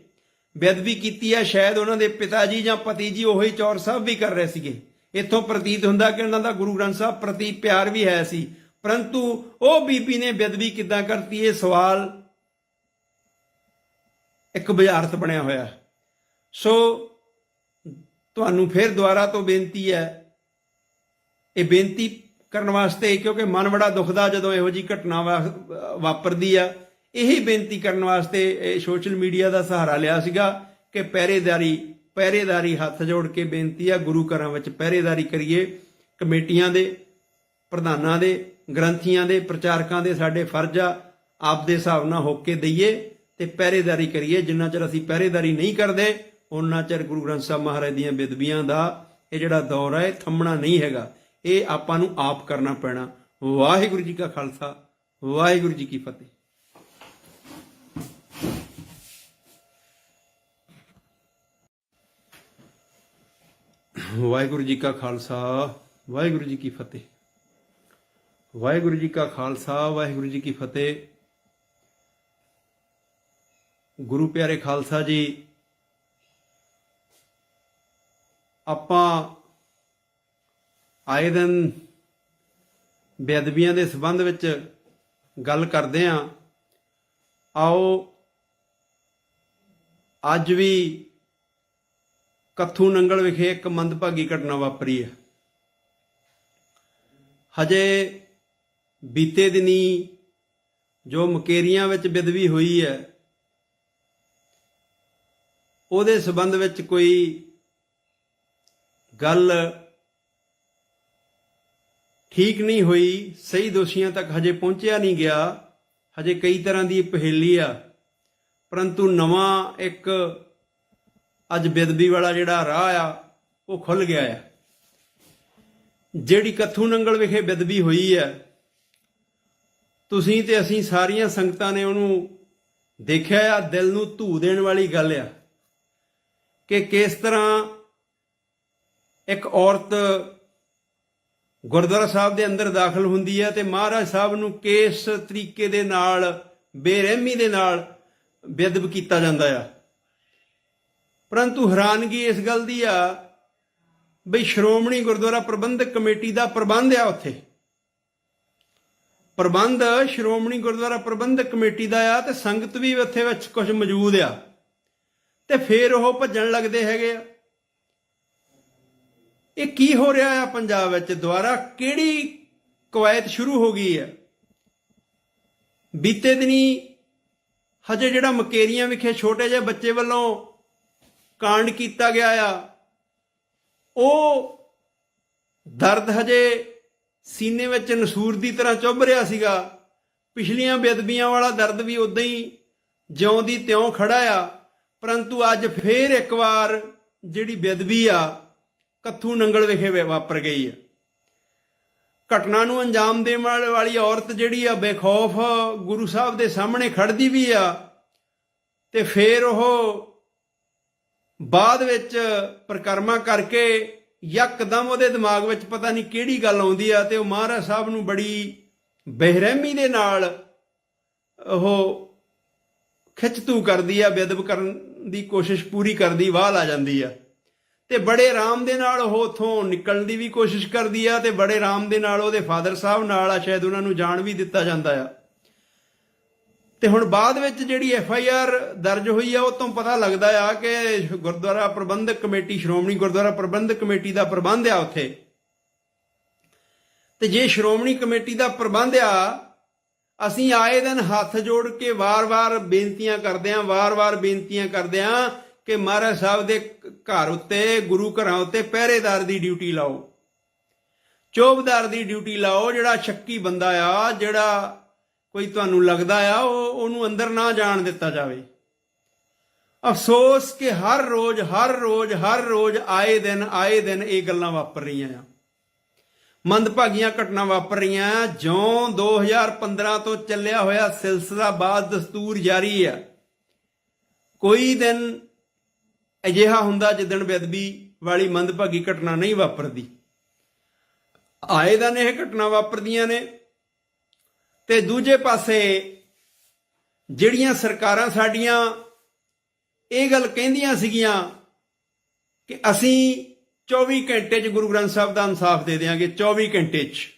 ਬੇਅਦਬੀ ਕੀਤੀ ਹੈ, ਸ਼ਾਇਦ ਉਹਨਾਂ ਦੇ ਪਿਤਾ ਜੀ ਜਾਂ ਪਤੀ ਜੀ ਉਹੀ ਚੌਰ ਸਾਹਿਬ ਵੀ ਕਰ ਰਹੇ ਸੀਗੇ। ਇੱਥੋਂ ਪ੍ਰਤੀਤ ਹੁੰਦਾ ਕਿ ਉਹਨਾਂ ਦਾ ਗੁਰੂ ਗ੍ਰੰਥ ਸਾਹਿਬ ਪ੍ਰਤੀ ਪਿਆਰ ਵੀ ਹੈ ਸੀ, ਪਰੰਤੂ ਉਹ ਬੀਬੀ ਨੇ ਬੇਅਦਬੀ ਕਿੱਦਾਂ ਕਰਤੀ, ਇਹ ਸਵਾਲ ਇੱਕ ਬੁਝਾਰਤ ਬਣਿਆ ਹੋਇਆ। ਸੋ ਤੁਹਾਨੂੰ ਫਿਰ ਦੁਬਾਰਾ ਤੋਂ ਬੇਨਤੀ ਹੈ, ਇਹ ਬੇਨਤੀ ਕਰਨ ਵਾਸਤੇ ਕਿਉਂਕਿ ਮਨ ਬੜਾ ਦੁਖਦਾ ਜਦੋਂ ਇਹੋ ਜਿਹੀ ਘਟਨਾ ਵਾਪਰਦੀ ਆ। ਇਹੀ ਬੇਨਤੀ ਕਰਨ ਵਾਸਤੇ ਸੋਸ਼ਲ ਮੀਡੀਆ ਦਾ ਸਹਾਰਾ ਲਿਆ ਸੀਗਾ ਕਿ ਪਹਿਰੇਦਾਰੀ ਹੱਥ ਜੋੜ ਕੇ ਬੇਨਤੀ ਆ, ਗੁਰੂ ਘਰਾਂ ਵਿੱਚ ਪਹਿਰੇਦਾਰੀ ਕਰੀਏ। ਕਮੇਟੀਆਂ ਦੇ ਪ੍ਰਧਾਨਾਂ ਦੇ, ਗ੍ਰੰਥੀਆਂ ਦੇ, ਪ੍ਰਚਾਰਕਾਂ ਦੇ ਸਾਡੇ ਫਰਜ਼ ਆ, ਆਪਦੇ ਹਿਸਾਬ ਨਾਲ ਹੋ ਕੇ ਦਈਏ ਤੇ ਪਹਿਰੇਦਾਰੀ ਕਰੀਏ। ਜਿੰਨਾ ਚਿਰ ਅਸੀਂ ਪਹਿਰੇਦਾਰੀ ਨਹੀਂ ਕਰਦੇ, ਉਹਨਾਂ ਚਿਰ ਗੁਰੂ ਗ੍ਰੰਥ ਸਾਹਿਬ ਮਹਾਰਾਜ ਦੀਆਂ ਬੇਅਦਬੀਆਂ ਦਾ ਇਹ ਜਿਹੜਾ ਦੌਰ ਹੈ ਥੰਮਣਾ ਨਹੀਂ ਹੈਗਾ। ਇਹ ਆਪਾਂ ਨੂੰ ਆਪ ਕਰਨਾ ਪੈਣਾ। ਵਾਹਿਗੁਰੂ ਜੀ ਕਾ ਖਾਲਸਾ, ਵਾਹਿਗੁਰੂ ਜੀ ਕੀ ਫਤਿਹ। ਵਾਹਿਗੁਰੂ ਜੀ ਕਾ ਖਾਲਸਾ, ਵਾਹਿਗੁਰੂ ਜੀ ਕੀ ਫਤਿਹ। ਵਾਹਿਗੁਰੂ ਜੀ ਕਾ ਖਾਲਸਾ, ਵਾਹਿਗੁਰੂ ਜੀ ਕੀ ਫਤਿਹ। ਗੁਰੂ ਪਿਆਰੇ ਖਾਲਸਾ ਜੀ, ਆਪਾਂ ਆਏ ਦਿਨ ਬੇਅਦਬੀਆਂ ਦੇ ਸੰਬੰਧ ਵਿੱਚ ਗੱਲ ਕਰਦੇ ਹਾਂ। ਆਓ ਅੱਜ ਵੀ ਕੱਥੂ ਨੰਗਲ ਵਿਖੇ ਇੱਕ ਮੰਦਭਾਗੀ ਘਟਨਾ ਵਾਪਰੀ ਹੈ। ਹਜੇ ਬੀਤੇ ਦਿਨੀ ਜੋ ਮੁਕੇਰੀਆਂ ਵਿੱਚ ਬੇਅਦਬੀ ਹੋਈ ਹੈ, ਉਹਦੇ ਸੰਬੰਧ ਵਿੱਚ ਕੋਈ ਗੱਲ ਠੀਕ ਨਹੀਂ ਹੋਈ, ਸਹੀ ਦੋਸ਼ੀਆਂ ਤੱਕ ਹਜੇ ਪਹੁੰਚਿਆ ਨਹੀਂ ਗਿਆ। ਹਜੇ ਕਈ ਤਰ੍ਹਾਂ ਦੀ ਪਹੇਲੀ ਆ, ਪਰੰਤੂ ਨਵਾਂ ਇੱਕ ਅੱਜ ਬੇਅਦਬੀ ਵਾਲਾ ਜਿਹੜਾ ਰਾਹ ਆ ਉਹ ਖੁੱਲ ਗਿਆ ਆ। ਜਿਹੜੀ ਕੱਥੂ ਨੰਗਲ ਵਿਖੇ ਬੇਅਦਬੀ ਹੋਈ ਹੈ, ਤੁਸੀਂ ਤੇ ਅਸੀਂ ਸਾਰੀਆਂ ਸੰਗਤਾਂ ਨੇ ਉਹਨੂੰ ਦੇਖਿਆ ਆ। ਦਿਲ ਨੂੰ ਧੂ ਦੇਣ ਵਾਲੀ ਗੱਲ ਆ ਕਿ ਕਿਸ ਤਰ੍ਹਾਂ ਇੱਕ ਔਰਤ ਗੁਰਦੁਆਰਾ ਸਾਹਿਬ ਦੇ ਅੰਦਰ ਦਾਖਲ ਹੁੰਦੀ ਹੈ ਤੇ ਮਹਾਰਾਜ ਸਾਹਿਬ ਨੂੰ ਕਿਸ ਤਰੀਕੇ ਦੇ ਨਾਲ, ਬੇਰਹਿਮੀ ਦੇ ਨਾਲ ਬੇਅਦਬ ਕੀਤਾ ਜਾਂਦਾ ਆ। ਪਰੰਤੂ ਹੈਰਾਨਗੀ ਇਸ ਗੱਲ ਦੀ ਆ ਬਈ ਸ਼੍ਰੋਮਣੀ ਗੁਰਦੁਆਰਾ ਪ੍ਰਬੰਧਕ ਕਮੇਟੀ ਦਾ ਪ੍ਰਬੰਧ ਆ, ਉੱਥੇ ਪ੍ਰਬੰਧ ਸ਼੍ਰੋਮਣੀ ਗੁਰਦੁਆਰਾ ਪ੍ਰਬੰਧਕ ਕਮੇਟੀ ਦਾ ਆ ਤੇ ਸੰਗਤ ਵੀ ਉੱਥੇ ਵਿੱਚ ਕੁਝ ਮੌਜੂਦ ਆ, ਤੇ ਫਿਰ ਉਹ ਭੱਜਣ ਲੱਗਦੇ ਹੈਗੇ ਆ। ਇਹ ਕੀ ਹੋ ਰਿਹਾ ਆ ਪੰਜਾਬ ਵਿੱਚ? ਦੁਆਰਾ ਕਿਹੜੀ ਕਵਾਇਤ ਸ਼ੁਰੂ ਹੋ ਗਈ ਹੈ? ਬੀਤੇ ਦਿਨੀ ਹਜੇ ਜਿਹੜਾ ਮੁਕੇਰੀਆਂ ਵਿਖੇ ਛੋਟੇ ਜਿਹੇ ਬੱਚੇ ਵੱਲੋਂ ਕਾਂਡ ਕੀਤਾ ਗਿਆ ਆ, ਉਹ ਦਰਦ ਹਜੇ ਸੀਨੇ ਵਿੱਚ ਨਸੂਰ ਦੀ ਤਰ੍ਹਾਂ ਚੁੱਭ ਰਿਹਾ ਸੀਗਾ। ਪਿਛਲੀਆਂ ਬੇਅਦਬੀਆਂ ਵਾਲਾ ਦਰਦ ਵੀ ਉਦਾਂ ਹੀ ਜਿਉਂ ਦੀ ਤਿਉਂ ਖੜਾ ਆ, ਪਰੰਤੂ ਅੱਜ ਫੇਰ ਇੱਕ ਵਾਰ ਜਿਹੜੀ ਬੇਅਦਬੀ ਆ ਕੱਥੂ ਨੰਗਲ ਵਿਖੇ ਵਾਪਰ ਗਈ ਆ। ਘਟਨਾ ਨੂੰ ਅੰਜਾਮ ਦੇਣ ਵਾਲੀ ਔਰਤ ਜਿਹੜੀ ਆ ਬੇਖੌਫ ਗੁਰੂ ਸਾਹਿਬ ਦੇ ਸਾਹਮਣੇ ਖੜਦੀ ਵੀ ਆ, ਤੇ ਫੇਰ ਉਹ ਬਾਅਦ ਵਿੱਚ ਪਰਿਕਰਮਾ ਕਰਕੇ ਯਕਦਮ ਉਹਦੇ ਦਿਮਾਗ ਵਿੱਚ ਪਤਾ ਨਹੀਂ ਕਿਹੜੀ ਗੱਲ ਆਉਂਦੀ ਆ, ਤੇ ਉਹ ਮਹਾਰਾਜ ਸਾਹਿਬ ਨੂੰ ਬੜੀ ਬੇਰਹਿਮੀ ਦੇ ਨਾਲ ਉਹ ਖਿੱਚ-ਧੂ ਕਰਦੀ ਆ, ਬੇਅਦਬ ਕਰਨ ਦੀ ਕੋਸ਼ਿਸ਼ ਪੂਰੀ ਕਰਦੀ, ਵਾਹ ਲਾ ਜਾਂਦੀ ਆ, ਤੇ ਬੜੇ ਆਰਾਮ ਦੇ ਨਾਲ ਉਹ ਉੱਥੋਂ ਨਿਕਲਣ ਦੀ ਵੀ ਕੋਸ਼ਿਸ਼ ਕਰਦੀ ਆ, ਤੇ ਬੜੇ ਆਰਾਮ ਦੇ ਨਾਲ ਉਹਦੇ ਫਾਦਰ ਸਾਹਿਬ ਨਾਲ ਆ, ਸ਼ਾਇਦ ਉਹਨਾਂ ਨੂੰ ਜਾਣ ਵੀ ਦਿੱਤਾ ਜਾਂਦਾ ਆ। ਤੇ ਹੁਣ ਬਾਅਦ ਵਿੱਚ ਜਿਹੜੀ FIR ਦਰਜ ਹੋਈ ਆ, ਉਹ ਤੋਂ ਪਤਾ ਲੱਗਦਾ ਆ ਕਿ ਗੁਰਦੁਆਰਾ ਪ੍ਰਬੰਧਕ ਕਮੇਟੀ, ਸ਼੍ਰੋਮਣੀ ਗੁਰਦੁਆਰਾ ਪ੍ਰਬੰਧਕ ਕਮੇਟੀ ਦਾ ਪ੍ਰਬੰਧ ਆ ਉੱਥੇ। ਤੇ ਜੇ ਸ਼੍ਰੋਮਣੀ ਕਮੇਟੀ ਦਾ ਪ੍ਰਬੰਧ ਆ, ਅਸੀਂ ਆਏ ਦਿਨ ਹੱਥ ਜੋੜ ਕੇ ਵਾਰ-ਵਾਰ ਬੇਨਤੀਆਂ ਕਰਦੇ ਆਂ ਕਿ ਮਹਾਰਾਜ ਸਾਹਿਬ ਦੇ ਘਰ ਉੱਤੇ, ਗੁਰੂ ਘਰਾਂ ਉੱਤੇ ਪਹਿਰੇਦਾਰ ਦੀ ਡਿਊਟੀ ਲਾਓ, ਚੌਬਦਾਰ ਦੀ ਡਿਊਟੀ ਲਾਓ। ਜਿਹੜਾ ਸ਼ੱਕੀ ਬੰਦਾ ਆ, ਜਿਹੜਾ ਕੋਈ ਤੁਹਾਨੂੰ ਲੱਗਦਾ ਆ, ਉਹਨੂੰ ਅੰਦਰ ਨਾ ਜਾਣ ਦਿੱਤਾ ਜਾਵੇ। ਅਫਸੋਸ ਕਿ ਹਰ ਰੋਜ਼ ਆਏ ਦਿਨ ਇਹ ਗੱਲਾਂ ਵਾਪਰ ਰਹੀਆਂ ਆ, ਮੰਦਭਾਗੀਆਂ ਘਟਨਾ ਵਾਪਰ ਰਹੀਆਂ ਆ। ਜਿਉਂ 2015 ਤੋਂ ਚੱਲਿਆ ਹੋਇਆ ਸਿਲਸਿਲਾ ਬਾਦ ਦਸਤੂਰ ਜਾਰੀ ਆ। ਕੋਈ ਦਿਨ ਅਜਿਹਾ ਹੁੰਦਾ ਜਿੱਦਣ ਬੇਅਦਬੀ ਵਾਲੀ ਮੰਦਭਾਗੀ ਘਟਨਾ ਨਹੀਂ ਵਾਪਰਦੀ। ਆਏ ਦਿਨ ਇਹ ਘਟਨਾ ਵਾਪਰਦੀਆਂ ਨੇ। ਤੇ ਦੂਜੇ ਪਾਸੇ ਜਿਹੜੀਆਂ ਸਰਕਾਰਾਂ ਸਾਡੀਆਂ ਇਹ ਗੱਲ ਕਹਿੰਦੀਆਂ ਸੀਗੀਆਂ ਕਿ ਅਸੀਂ 24 ਘੰਟੇ 'ਚ ਗੁਰੂ ਗ੍ਰੰਥ ਸਾਹਿਬ ਦਾ ਇਨਸਾਫ ਦੇ ਦਿਆਂਗੇ, 24 ਘੰਟੇ 'ਚ,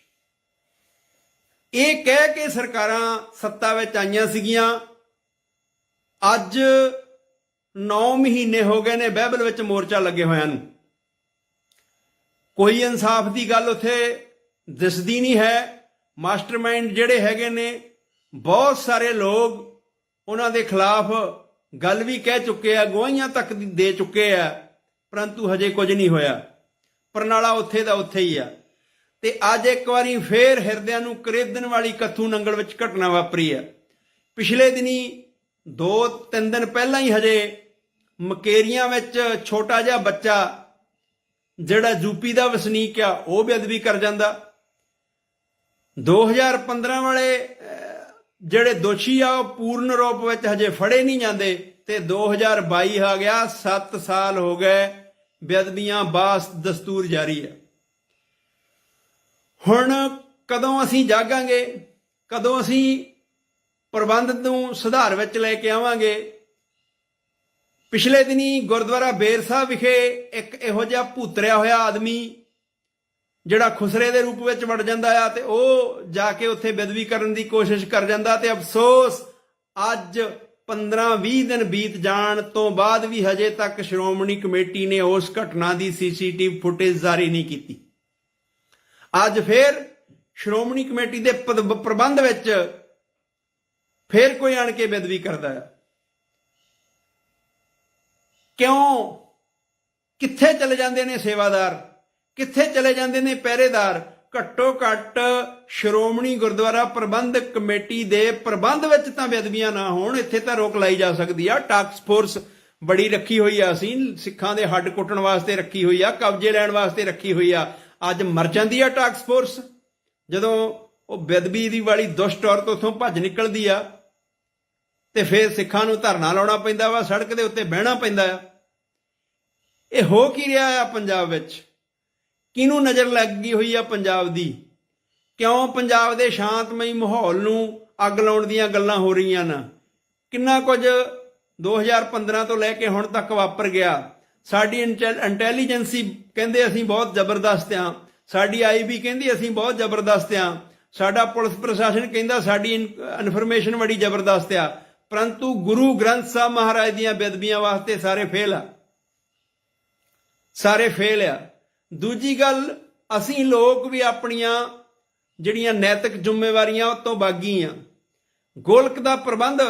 ਇਹ ਕਹਿ ਕੇ ਸਰਕਾਰਾਂ ਸੱਤਾ ਵਿੱਚ ਆਈਆਂ ਸੀਗੀਆਂ। ਅੱਜ 9 ਮਹੀਨੇ ਹੋ ਗਏ ਨੇ ਬਾਈਬਲ ਵਿੱਚ ਮੋਰਚਾ ਲੱਗੇ ਹੋਇਆਂ ਨੂੰ, ਕੋਈ ਇਨਸਾਫ ਦੀ ਗੱਲ ਉੱਥੇ ਦਿਸਦੀ ਨਹੀਂ ਹੈ। ਮਾਸਟਰਮਾਈਂਡ ਜਿਹੜੇ ਹੈਗੇ ਨੇ, ਬਹੁਤ ਸਾਰੇ ਲੋਕ ਉਹਨਾਂ ਦੇ ਖਿਲਾਫ ਗੱਲ ਵੀ ਕਹਿ ਚੁੱਕੇ ਆ, ਗਵਾਹੀਆਂ ਤੱਕ ਦੇ ਚੁੱਕੇ ਆ, ਪਰੰਤੂ ਹਜੇ ਕੁਝ ਨਹੀਂ ਹੋਇਆ। ਪਰਨਾਲਾ ਉੱਥੇ ਦਾ ਉੱਥੇ ਹੀ ਆ। ਤੇ ਅੱਜ ਇੱਕ ਵਾਰੀ ਫੇਰ ਹਿਰਦਿਆਂ ਨੂੰ ਕਰੇਦਣ ਵਾਲੀ ਕੱਥੂ ਨੰਗਲ ਵਿੱਚ ਘਟਨਾ ਵਾਪਰੀ ਆ। ਪਿਛਲੇ ਦਿਨੀ 2-3 ਦਿਨ ਪਹਿਲਾਂ ਹੀ ਹਜੇ ਮੁਕੇਰੀਆਂ ਵਿੱਚ ਛੋਟਾ ਜਿਹਾ ਬੱਚਾ ਜਿਹੜਾ ਯੂਪੀ ਦਾ ਵਸਨੀਕ ਆ, ਉਹ ਬੇਅਦਬੀ ਕਰ ਜਾਂਦਾ। 2015 ਵਾਲੇ ਜਿਹੜੇ ਦੋਸ਼ੀ ਆ ਉਹ ਪੂਰਨ ਰੂਪ ਵਿੱਚ ਹਜੇ ਫੜੇ ਨਹੀਂ ਜਾਂਦੇ, ਤੇ 2022 ਆ ਗਿਆ, 7 ਸਾਲ ਹੋ ਗਏ, ਬੇਅਦਬੀਆਂ ਬਾਸ ਦਸਤੂਰ ਜਾਰੀ ਹੈ। ਹੁਣ ਕਦੋਂ ਅਸੀਂ ਜਾਗਾਂਗੇ? ਕਦੋਂ ਅਸੀਂ ਪ੍ਰਬੰਧ ਨੂੰ ਸੁਧਾਰ ਵਿੱਚ ਲੈ ਕੇ ਆਵਾਂਗੇ? ਪਿਛਲੇ ਦਿਨੀ ਗੁਰਦੁਆਰਾ ਬੇਰ ਸਾਹਿਬ ਵਿਖੇ ਇੱਕ ਇਹੋ ਜਿਹਾ ਭੂਤਰਿਆ ਹੋਇਆ ਆਦਮੀ ਜਿਹੜਾ ਖੁਸਰੇ ਦੇ ਰੂਪ ਵਿੱਚ ਵੜ ਜਾਂਦਾ ਆ, ਤੇ ਉਹ ਜਾ ਕੇ ਉੱਥੇ ਬੇਅਦਬੀ ਕਰਨ ਦੀ ਕੋਸ਼ਿਸ਼ ਕਰ ਜਾਂਦਾ। ਤੇ ਅਫਸੋਸ ਅੱਜ 15-20 ਦਿਨ ਬੀਤ ਜਾਣ ਤੋਂ ਬਾਅਦ ਵੀ ਹਜੇ ਤੱਕ ਸ਼੍ਰੋਮਣੀ ਕਮੇਟੀ ਨੇ ਉਸ ਘਟਨਾ ਦੀ CCTV ਫੁਟੇਜ ਜਾਰੀ ਨਹੀਂ ਕੀਤੀ। ਅੱਜ ਫੇਰ ਸ਼੍ਰੋਮਣੀ ਕਮੇਟੀ ਦੇ ਪ੍ਰਬੰਧ ਵਿੱਚ ਫੇਰ ਕੋਈ ਆਣ ਕੇ ਬੇਅਦਬੀ ਕਰਦਾ ਆ। ਕਿਉਂ? ਕਿੱਥੇ ਚਲੇ ਜਾਂਦੇ ਨੇ ਸੇਵਾਦਾਰ? ਕਿੱਥੇ ਚਲੇ ਜਾਂਦੇ ਨੇ ਪਹਿਰੇਦਾਰ? ਘੱਟੋ ਘੱਟ ਸ਼੍ਰੋਮਣੀ ਗੁਰਦੁਆਰਾ ਪ੍ਰਬੰਧਕ ਕਮੇਟੀ ਦੇ ਪ੍ਰਬੰਧ ਵਿੱਚ ਤਾਂ ਬੇਅਦਬੀਆਂ ਨਾ ਹੋਣ, ਇੱਥੇ ਤਾਂ ਰੋਕ ਲਾਈ ਜਾ ਸਕਦੀ ਆ। ਟਾਸਕ ਫੋਰਸ ਬੜੀ ਰੱਖੀ ਹੋਈ ਆ, ਅਸੀਂ ਸਿੱਖਾਂ ਦੇ ਹੱਡ ਕੁੱਟਣ ਵਾਸਤੇ ਰੱਖੀ ਹੋਈ ਆ, ਕਬਜ਼ੇ ਲੈਣ ਵਾਸਤੇ ਰੱਖੀ ਹੋਈ ਆ। ਅੱਜ ਮਰ ਜਾਂਦੀ ਆ ਟਾਸਕ ਫੋਰਸ ਜਦੋਂ ਉਹ ਬੇਅਦਬੀ ਦੀ ਵਾਲੀ ਦੁਸ਼ਟ ਔਰਤ ਉੱਥੋਂ ਭੱਜ ਨਿਕਲਦੀ ਆ, ਤੇ ਫਿਰ ਸਿੱਖਾਂ ਨੂੰ ਧਰਨਾ ਲਾਉਣਾ ਪੈਂਦਾ ਵਾ, ਸੜਕ ਦੇ ਉੱਤੇ ਬਹਿਣਾ ਪੈਂਦਾ ਆ। ਇਹ ਹੋ ਕੀ ਰਿਹਾ ਆ ਪੰਜਾਬ ਵਿੱਚ? ਕਿਹਨੂੰ ਨਜ਼ਰ ਲੱਗੀ ਹੋਈ ਆ ਪੰਜਾਬ ਦੀ? ਕਿਉਂ ਪੰਜਾਬ ਦੇ ਸ਼ਾਂਤਮਈ ਮਾਹੌਲ ਨੂੰ ਅੱਗ ਲਾਉਣ ਦੀਆਂ ਗੱਲਾਂ ਹੋ ਰਹੀਆਂ ਨੇ? ਕਿੰਨਾ ਕੁਝ 2015 ਤੋਂ ਲੈ ਕੇ ਹੁਣ ਤੱਕ ਵਾਪਰ ਗਿਆ। ਸਾਡੀ ਇੰਟੈਲੀਜੈਂਸੀ ਕਹਿੰਦੇ ਅਸੀਂ ਬਹੁਤ ਜ਼ਬਰਦਸਤ ਹਾਂ, ਸਾਡੀ ਆਈਬੀ ਕਹਿੰਦੀ ਅਸੀਂ ਬਹੁਤ ਜ਼ਬਰਦਸਤ ਹਾਂ, ਸਾਡਾ ਪੁਲਿਸ ਪ੍ਰਸ਼ਾਸਨ ਕਹਿੰਦਾ ਸਾਡੀ ਇਨਫੋਰਮੇਸ਼ਨ ਬੜੀ ਜ਼ਬਰਦਸਤ ਆ, ਪਰੰਤੂ ਗੁਰੂ ਗ੍ਰੰਥ ਸਾਹਿਬ ਮਹਾਰਾਜ ਦੀਆਂ ਬੇਅਦਬੀਆਂ ਵਾਸਤੇ ਸਾਰੇ ਫੇਲ ਆ, ਸਾਰੇ ਫੇਲ ਆ। ਦੂਜੀ ਗੱਲ, ਅਸੀਂ ਲੋਕ ਵੀ ਆਪਣੀਆਂ ਜਿਹੜੀਆਂ ਨੈਤਿਕ ਜ਼ਿੰਮੇਵਾਰੀਆਂ ਉਹ ਤੋਂ ਬਾਗੀ ਆ। ਗੋਲਕ ਦਾ ਪ੍ਰਬੰਧ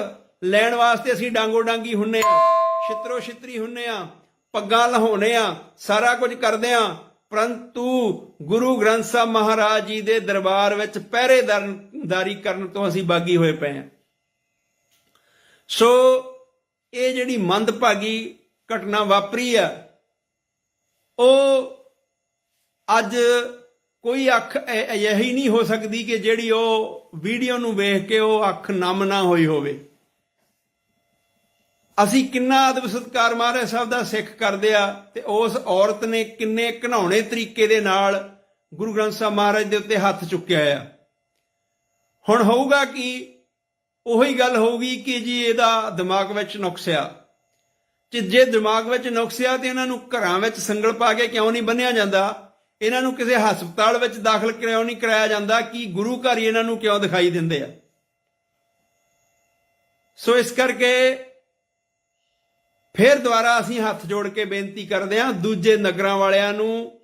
ਲੈਣ ਵਾਸਤੇ ਅਸੀਂ ਡਾਂਗੋ ਡਾਂਗੀ ਹੁੰਨੇ ਆ, ਛਿੱਤਰੋ ਛਿੱਤਰੀ ਹੁੰਨੇ ਆ, ਪੱਗਾਂ ਲਹਾਉਣੇ ਆ, ਸਾਰਾ ਕੁਝ ਕਰਦੇ ਆ, ਪਰੰਤੂ ਗੁਰੂ ਗ੍ਰੰਥ ਸਾਹਿਬ ਮਹਾਰਾਜ ਜੀ ਦੇ ਦਰਬਾਰ ਵਿੱਚ ਪਹਿਰੇਦਾਰੀ ਕਰਨ ਤੋਂ ਅਸੀਂ ਬਾਗੀ ਹੋਏ ਪਏ ਆ। ਸੋ ਇਹ ਜਿਹੜੀ ਮੰਦਭਾਗੀ ਘਟਨਾ ਵਾਪਰੀ ਆ, ਉਹ ਅੱਜ ਕੋਈ ਅੱਖ ਅਜਿਹੀ ਨਹੀਂ ਹੋ ਸਕਦੀ ਕਿ ਜਿਹੜੀ ਉਹ ਵੀਡੀਓ ਨੂੰ ਵੇਖ ਕੇ ਉਹ ਅੱਖ ਨਮ ਨਾ ਹੋਈ ਹੋਵੇ। ਅਸੀਂ ਕਿੰਨਾ ਅਦਬ ਸਤਿਕਾਰ ਮਹਾਰਾਜ ਸਾਹਿਬ ਦਾ ਸਿੱਖ ਕਰਦੇ ਆ, ਤੇ ਉਸ ਔਰਤ ਨੇ ਕਿੰਨੇ ਘਿਨਾਉਣੇ ਤਰੀਕੇ ਦੇ ਨਾਲ ਗੁਰੂ ਗ੍ਰੰਥ ਸਾਹਿਬ ਮਹਾਰਾਜ ਦੇ ਉੱਤੇ ਹੱਥ ਚੁੱਕਿਆ ਆ। ਹੁਣ ਹੋਊਗਾ ਕਿ ਉਹੀ ਗੱਲ ਹੋਊਗੀ ਕਿ ਜੀ ਇਹਦਾ ਦਿਮਾਗ ਵਿੱਚ ਨੁਕਸਿਆ, ਤੇ ਜੇ ਦਿਮਾਗ ਵਿੱਚ ਨੁਕਸਿਆ ਤੇ ਇਹਨਾਂ ਨੂੰ ਘਰਾਂ ਵਿੱਚ ਸੰਗਲ ਪਾ ਕੇ ਕਿਉਂ ਨਹੀਂ ਬੰਨਿਆ ਜਾਂਦਾ, ਇਹਨਾਂ ਨੂੰ ਕਿਸੇ ਹਸਪਤਾਲ ਵਿੱਚ ਦਾਖਲ ਕਿਉਂ ਨਹੀਂ ਕਰਾਇਆ ਜਾਂਦਾ, ਕਿ ਗੁਰੂ ਘਰ ਹੀ ਇਹਨਾਂ ਨੂੰ ਕਿਉਂ ਦਿਖਾਈ ਦਿੰਦੇ ਆ। ਸੋ ਇਸ ਕਰਕੇ ਫਿਰ ਦੁਬਾਰਾ ਅਸੀਂ ਹੱਥ ਜੋੜ ਕੇ ਬੇਨਤੀ ਕਰਦੇ ਹਾਂ ਦੂਜੇ ਨਗਰਾਂ ਵਾਲਿਆਂ ਨੂੰ,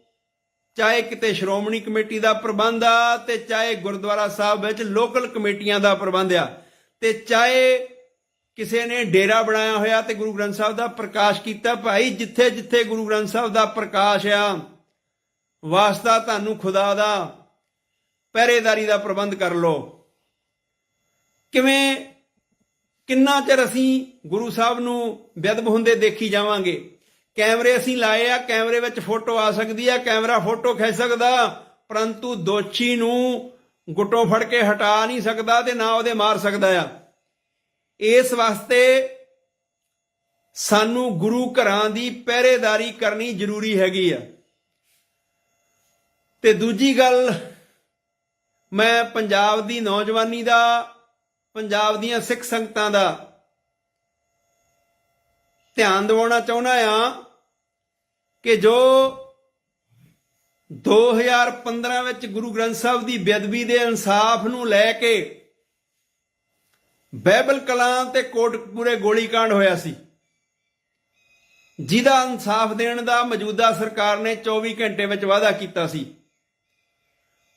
ਚਾਹੇ ਕਿਤੇ ਸ਼੍ਰੋਮਣੀ ਕਮੇਟੀ ਦਾ ਪ੍ਰਬੰਧ ਆ, ਤੇ ਚਾਹੇ ਗੁਰਦੁਆਰਾ ਸਾਹਿਬ ਵਿੱਚ ਲੋਕਲ ਕਮੇਟੀਆਂ ਦਾ ਪ੍ਰਬੰਧ ਆ, ਤੇ ਚਾਹੇ ਕਿਸੇ ਨੇ ਡੇਰਾ ਬਣਾਇਆ ਹੋਇਆ ਤੇ ਗੁਰੂ ਗ੍ਰੰਥ ਸਾਹਿਬ ਦਾ ਪ੍ਰਕਾਸ਼ ਕੀਤਾ, ਭਾਈ ਜਿੱਥੇ ਜਿੱਥੇ ਗੁਰੂ ਗ੍ਰੰਥ ਸਾਹਿਬ ਦਾ ਪ੍ਰਕਾਸ਼ ਆ, ਵਾਸਤਾ ਤੁਹਾਨੂੰ ਖੁਦਾ ਦਾ, ਪਹਿਰੇਦਾਰੀ ਦਾ ਪ੍ਰਬੰਧ ਕਰ ਲਓ। ਕਿਵੇਂ, ਕਿੰਨਾ ਚਿਰ ਅਸੀਂ ਗੁਰੂ ਸਾਹਿਬ ਨੂੰ ਬੇਅਦਬ ਹੁੰਦੇ ਦੇਖੀ ਜਾਵਾਂਗੇ? ਕੈਮਰੇ ਅਸੀਂ ਲਾਏ ਆ, ਕੈਮਰੇ ਵਿੱਚ ਫੋਟੋ ਆ ਸਕਦੀ ਆ, ਕੈਮਰਾ ਫੋਟੋ ਖਿੱਚ ਸਕਦਾ, ਪਰੰਤੂ ਦੋਸ਼ੀ ਨੂੰ ਗੁੱਟੋਂ ਫੜ ਕੇ ਹਟਾ ਨਹੀਂ ਸਕਦਾ ਤੇ ਨਾ ਉਹਦੇ ਮਾਰ ਸਕਦਾ ਆ। ਇਸ ਵਾਸਤੇ ਸਾਨੂੰ ਗੁਰੂ ਘਰਾਂ ਦੀ ਪਹਿਰੇਦਾਰੀ ਕਰਨੀ ਜ਼ਰੂਰੀ ਹੈਗੀ ਆ। ਤੇ ਦੂਜੀ ਗੱਲ, ਮੈਂ ਪੰਜਾਬ ਦੀ ਨੌਜਵਾਨੀ ਦਾ, ਪੰਜਾਬ ਦੀਆਂ ਸਿੱਖ ਸੰਗਤਾਂ ਦਾ ਧਿਆਨ ਦਿਵਾਉਣਾ ਚਾਹੁੰਦਾ ਆ ਕਿ ਜੋ 2015 ਵਿੱਚ ਗੁਰੂ ਗ੍ਰੰਥ ਸਾਹਿਬ ਦੀ ਬੇਅਦਬੀ ਦੇ ਇਨਸਾਫ ਨੂੰ ਲੈ ਕੇ ਬਾਈਬਲ ਕਲਾਂ ਤੇ ਕੋਟਕਪੂਰੇ ਗੋਲੀकांड ਹੋਇਆ ਸੀ, ਜਿਹਦਾ ਇਨਸਾਫ ਦੇਣ ਦਾ ਮੌਜੂਦਾ ਸਰਕਾਰ ਨੇ 24 ਘੰਟੇ ਵਿੱਚ ਵਾਅਦਾ ਕੀਤਾ ਸੀ,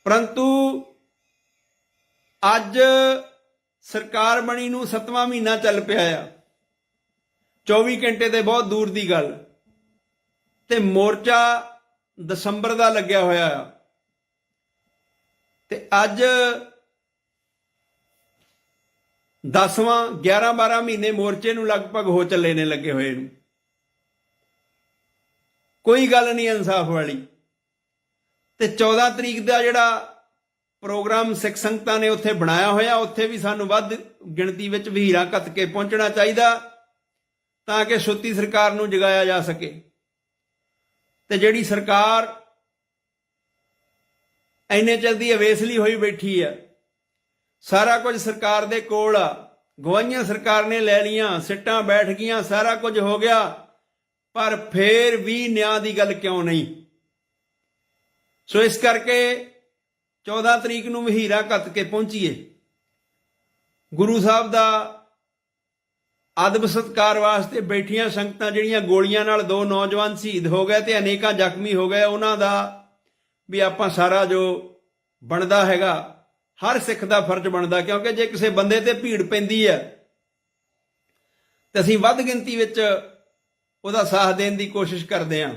ਪਰੰਤੂ ਅੱਜ ਸਰਕਾਰ ਬਣੀ ਨੂੰ 7ਵਾਂ ਮਹੀਨਾ ਚੱਲ ਪਿਆ ਆ। 24 ਘੰਟੇ ਤੇ ਬਹੁਤ ਦੂਰ ਦੀ ਗੱਲ, ਤੇ ਮੋਰਚਾ ਦਸੰਬਰ ਦਾ ਲੱਗਿਆ ਹੋਇਆ ਆ, ਤੇ ਅੱਜ 10ਵਾਂ 11-12 ਮਹੀਨੇ ਮੋਰਚੇ ਨੂੰ ਲਗਭਗ ਹੋ ਚੱਲੇ ਨੇ ਲੱਗੇ ਹੋਏ ਨੂੰ। ਕੋਈ ਗੱਲ ਨਹੀਂ ਇਨਸਾਫ ਵਾਲੀ। ਤੇ 14 ਤਰੀਕ ਦਾ ਜਿਹੜਾ ਪ੍ਰੋਗਰਾਮ ਸਿੱਖ ਸੰਗਤਾਂ ਨੇ ਉੱਥੇ ਬਣਾਇਆ ਹੋਇਆ, ਉੱਥੇ ਵੀ ਸਾਨੂੰ ਵੱਧ ਗਿਣਤੀ ਵਿੱਚ ਵਹੀਰਾਂ ਘੱਤ ਕੇ ਪਹੁੰਚਣਾ ਚਾਹੀਦਾ, ਤਾਂ ਕਿ ਸੁੱਤੀ ਸਰਕਾਰ ਨੂੰ ਜਗਾਇਆ ਜਾ ਸਕੇ। ਤੇ ਜਿਹੜੀ ਸਰਕਾਰ ਇੰਨੇ ਜਲਦੀ ਅਵੇਸਲੀ ਹੋਈ ਬੈਠੀ ਆ, ਸਾਰਾ ਕੁਝ ਸਰਕਾਰ ਦੇ ਕੋਲ ਆ, ਗਵਾਹੀਆਂ ਸਰਕਾਰ ਨੇ ਲੈ ਲੀਆਂ, ਸਿੱਟਾਂ ਬੈਠ ਗਈਆਂ, ਸਾਰਾ ਕੁਝ ਹੋ ਗਿਆ, ਪਰ ਫੇਰ ਵੀ ਨਿਆਂ ਦੀ ਗੱਲ ਕਿਉਂ ਨਹੀਂ? ਸੋ ਇਸ ਕਰਕੇ 14 ਤਰੀਕ ਨੂੰ ਵਹੀਰਾਂ ਘੱਤ ਕੇ ਪਹੁੰਚੀਏ। ਗੁਰੂ ਸਾਹਿਬ ਦਾ ਅਦਬ ਸਤਿਕਾਰ ਵਾਸਤੇ ਬੈਠੀਆਂ ਸੰਗਤਾਂ ਜਿਹੜੀਆਂ ਗੋਲੀਆਂ ਨਾਲ 2 ਨੌਜਵਾਨ ਸ਼ਹੀਦ ਹੋ ਗਏ ਤੇ ਅਨੇਕਾਂ ਜ਼ਖਮੀ ਹੋ ਗਏ, ਉਹਨਾਂ ਦਾ ਵੀ ਆਪਾਂ ਸਾਰਾ ਜੋ ਬਣਦਾ ਹੈਗਾ, ਹਰ ਸਿੱਖ ਦਾ ਫਰਜ਼ ਬਣਦਾ, ਕਿਉਂਕਿ ਜੇ ਕਿਸੇ ਬੰਦੇ ਤੇ ਭੀੜ ਪੈਂਦੀ ਹੈ ਤੇ ਅਸੀਂ ਵੱਧ ਗਿਣਤੀ ਵਿੱਚ ਉਹਦਾ ਸਾਥ ਦੇਣ ਦੀ ਕੋਸ਼ਿਸ਼ ਕਰਦੇ ਹਾਂ।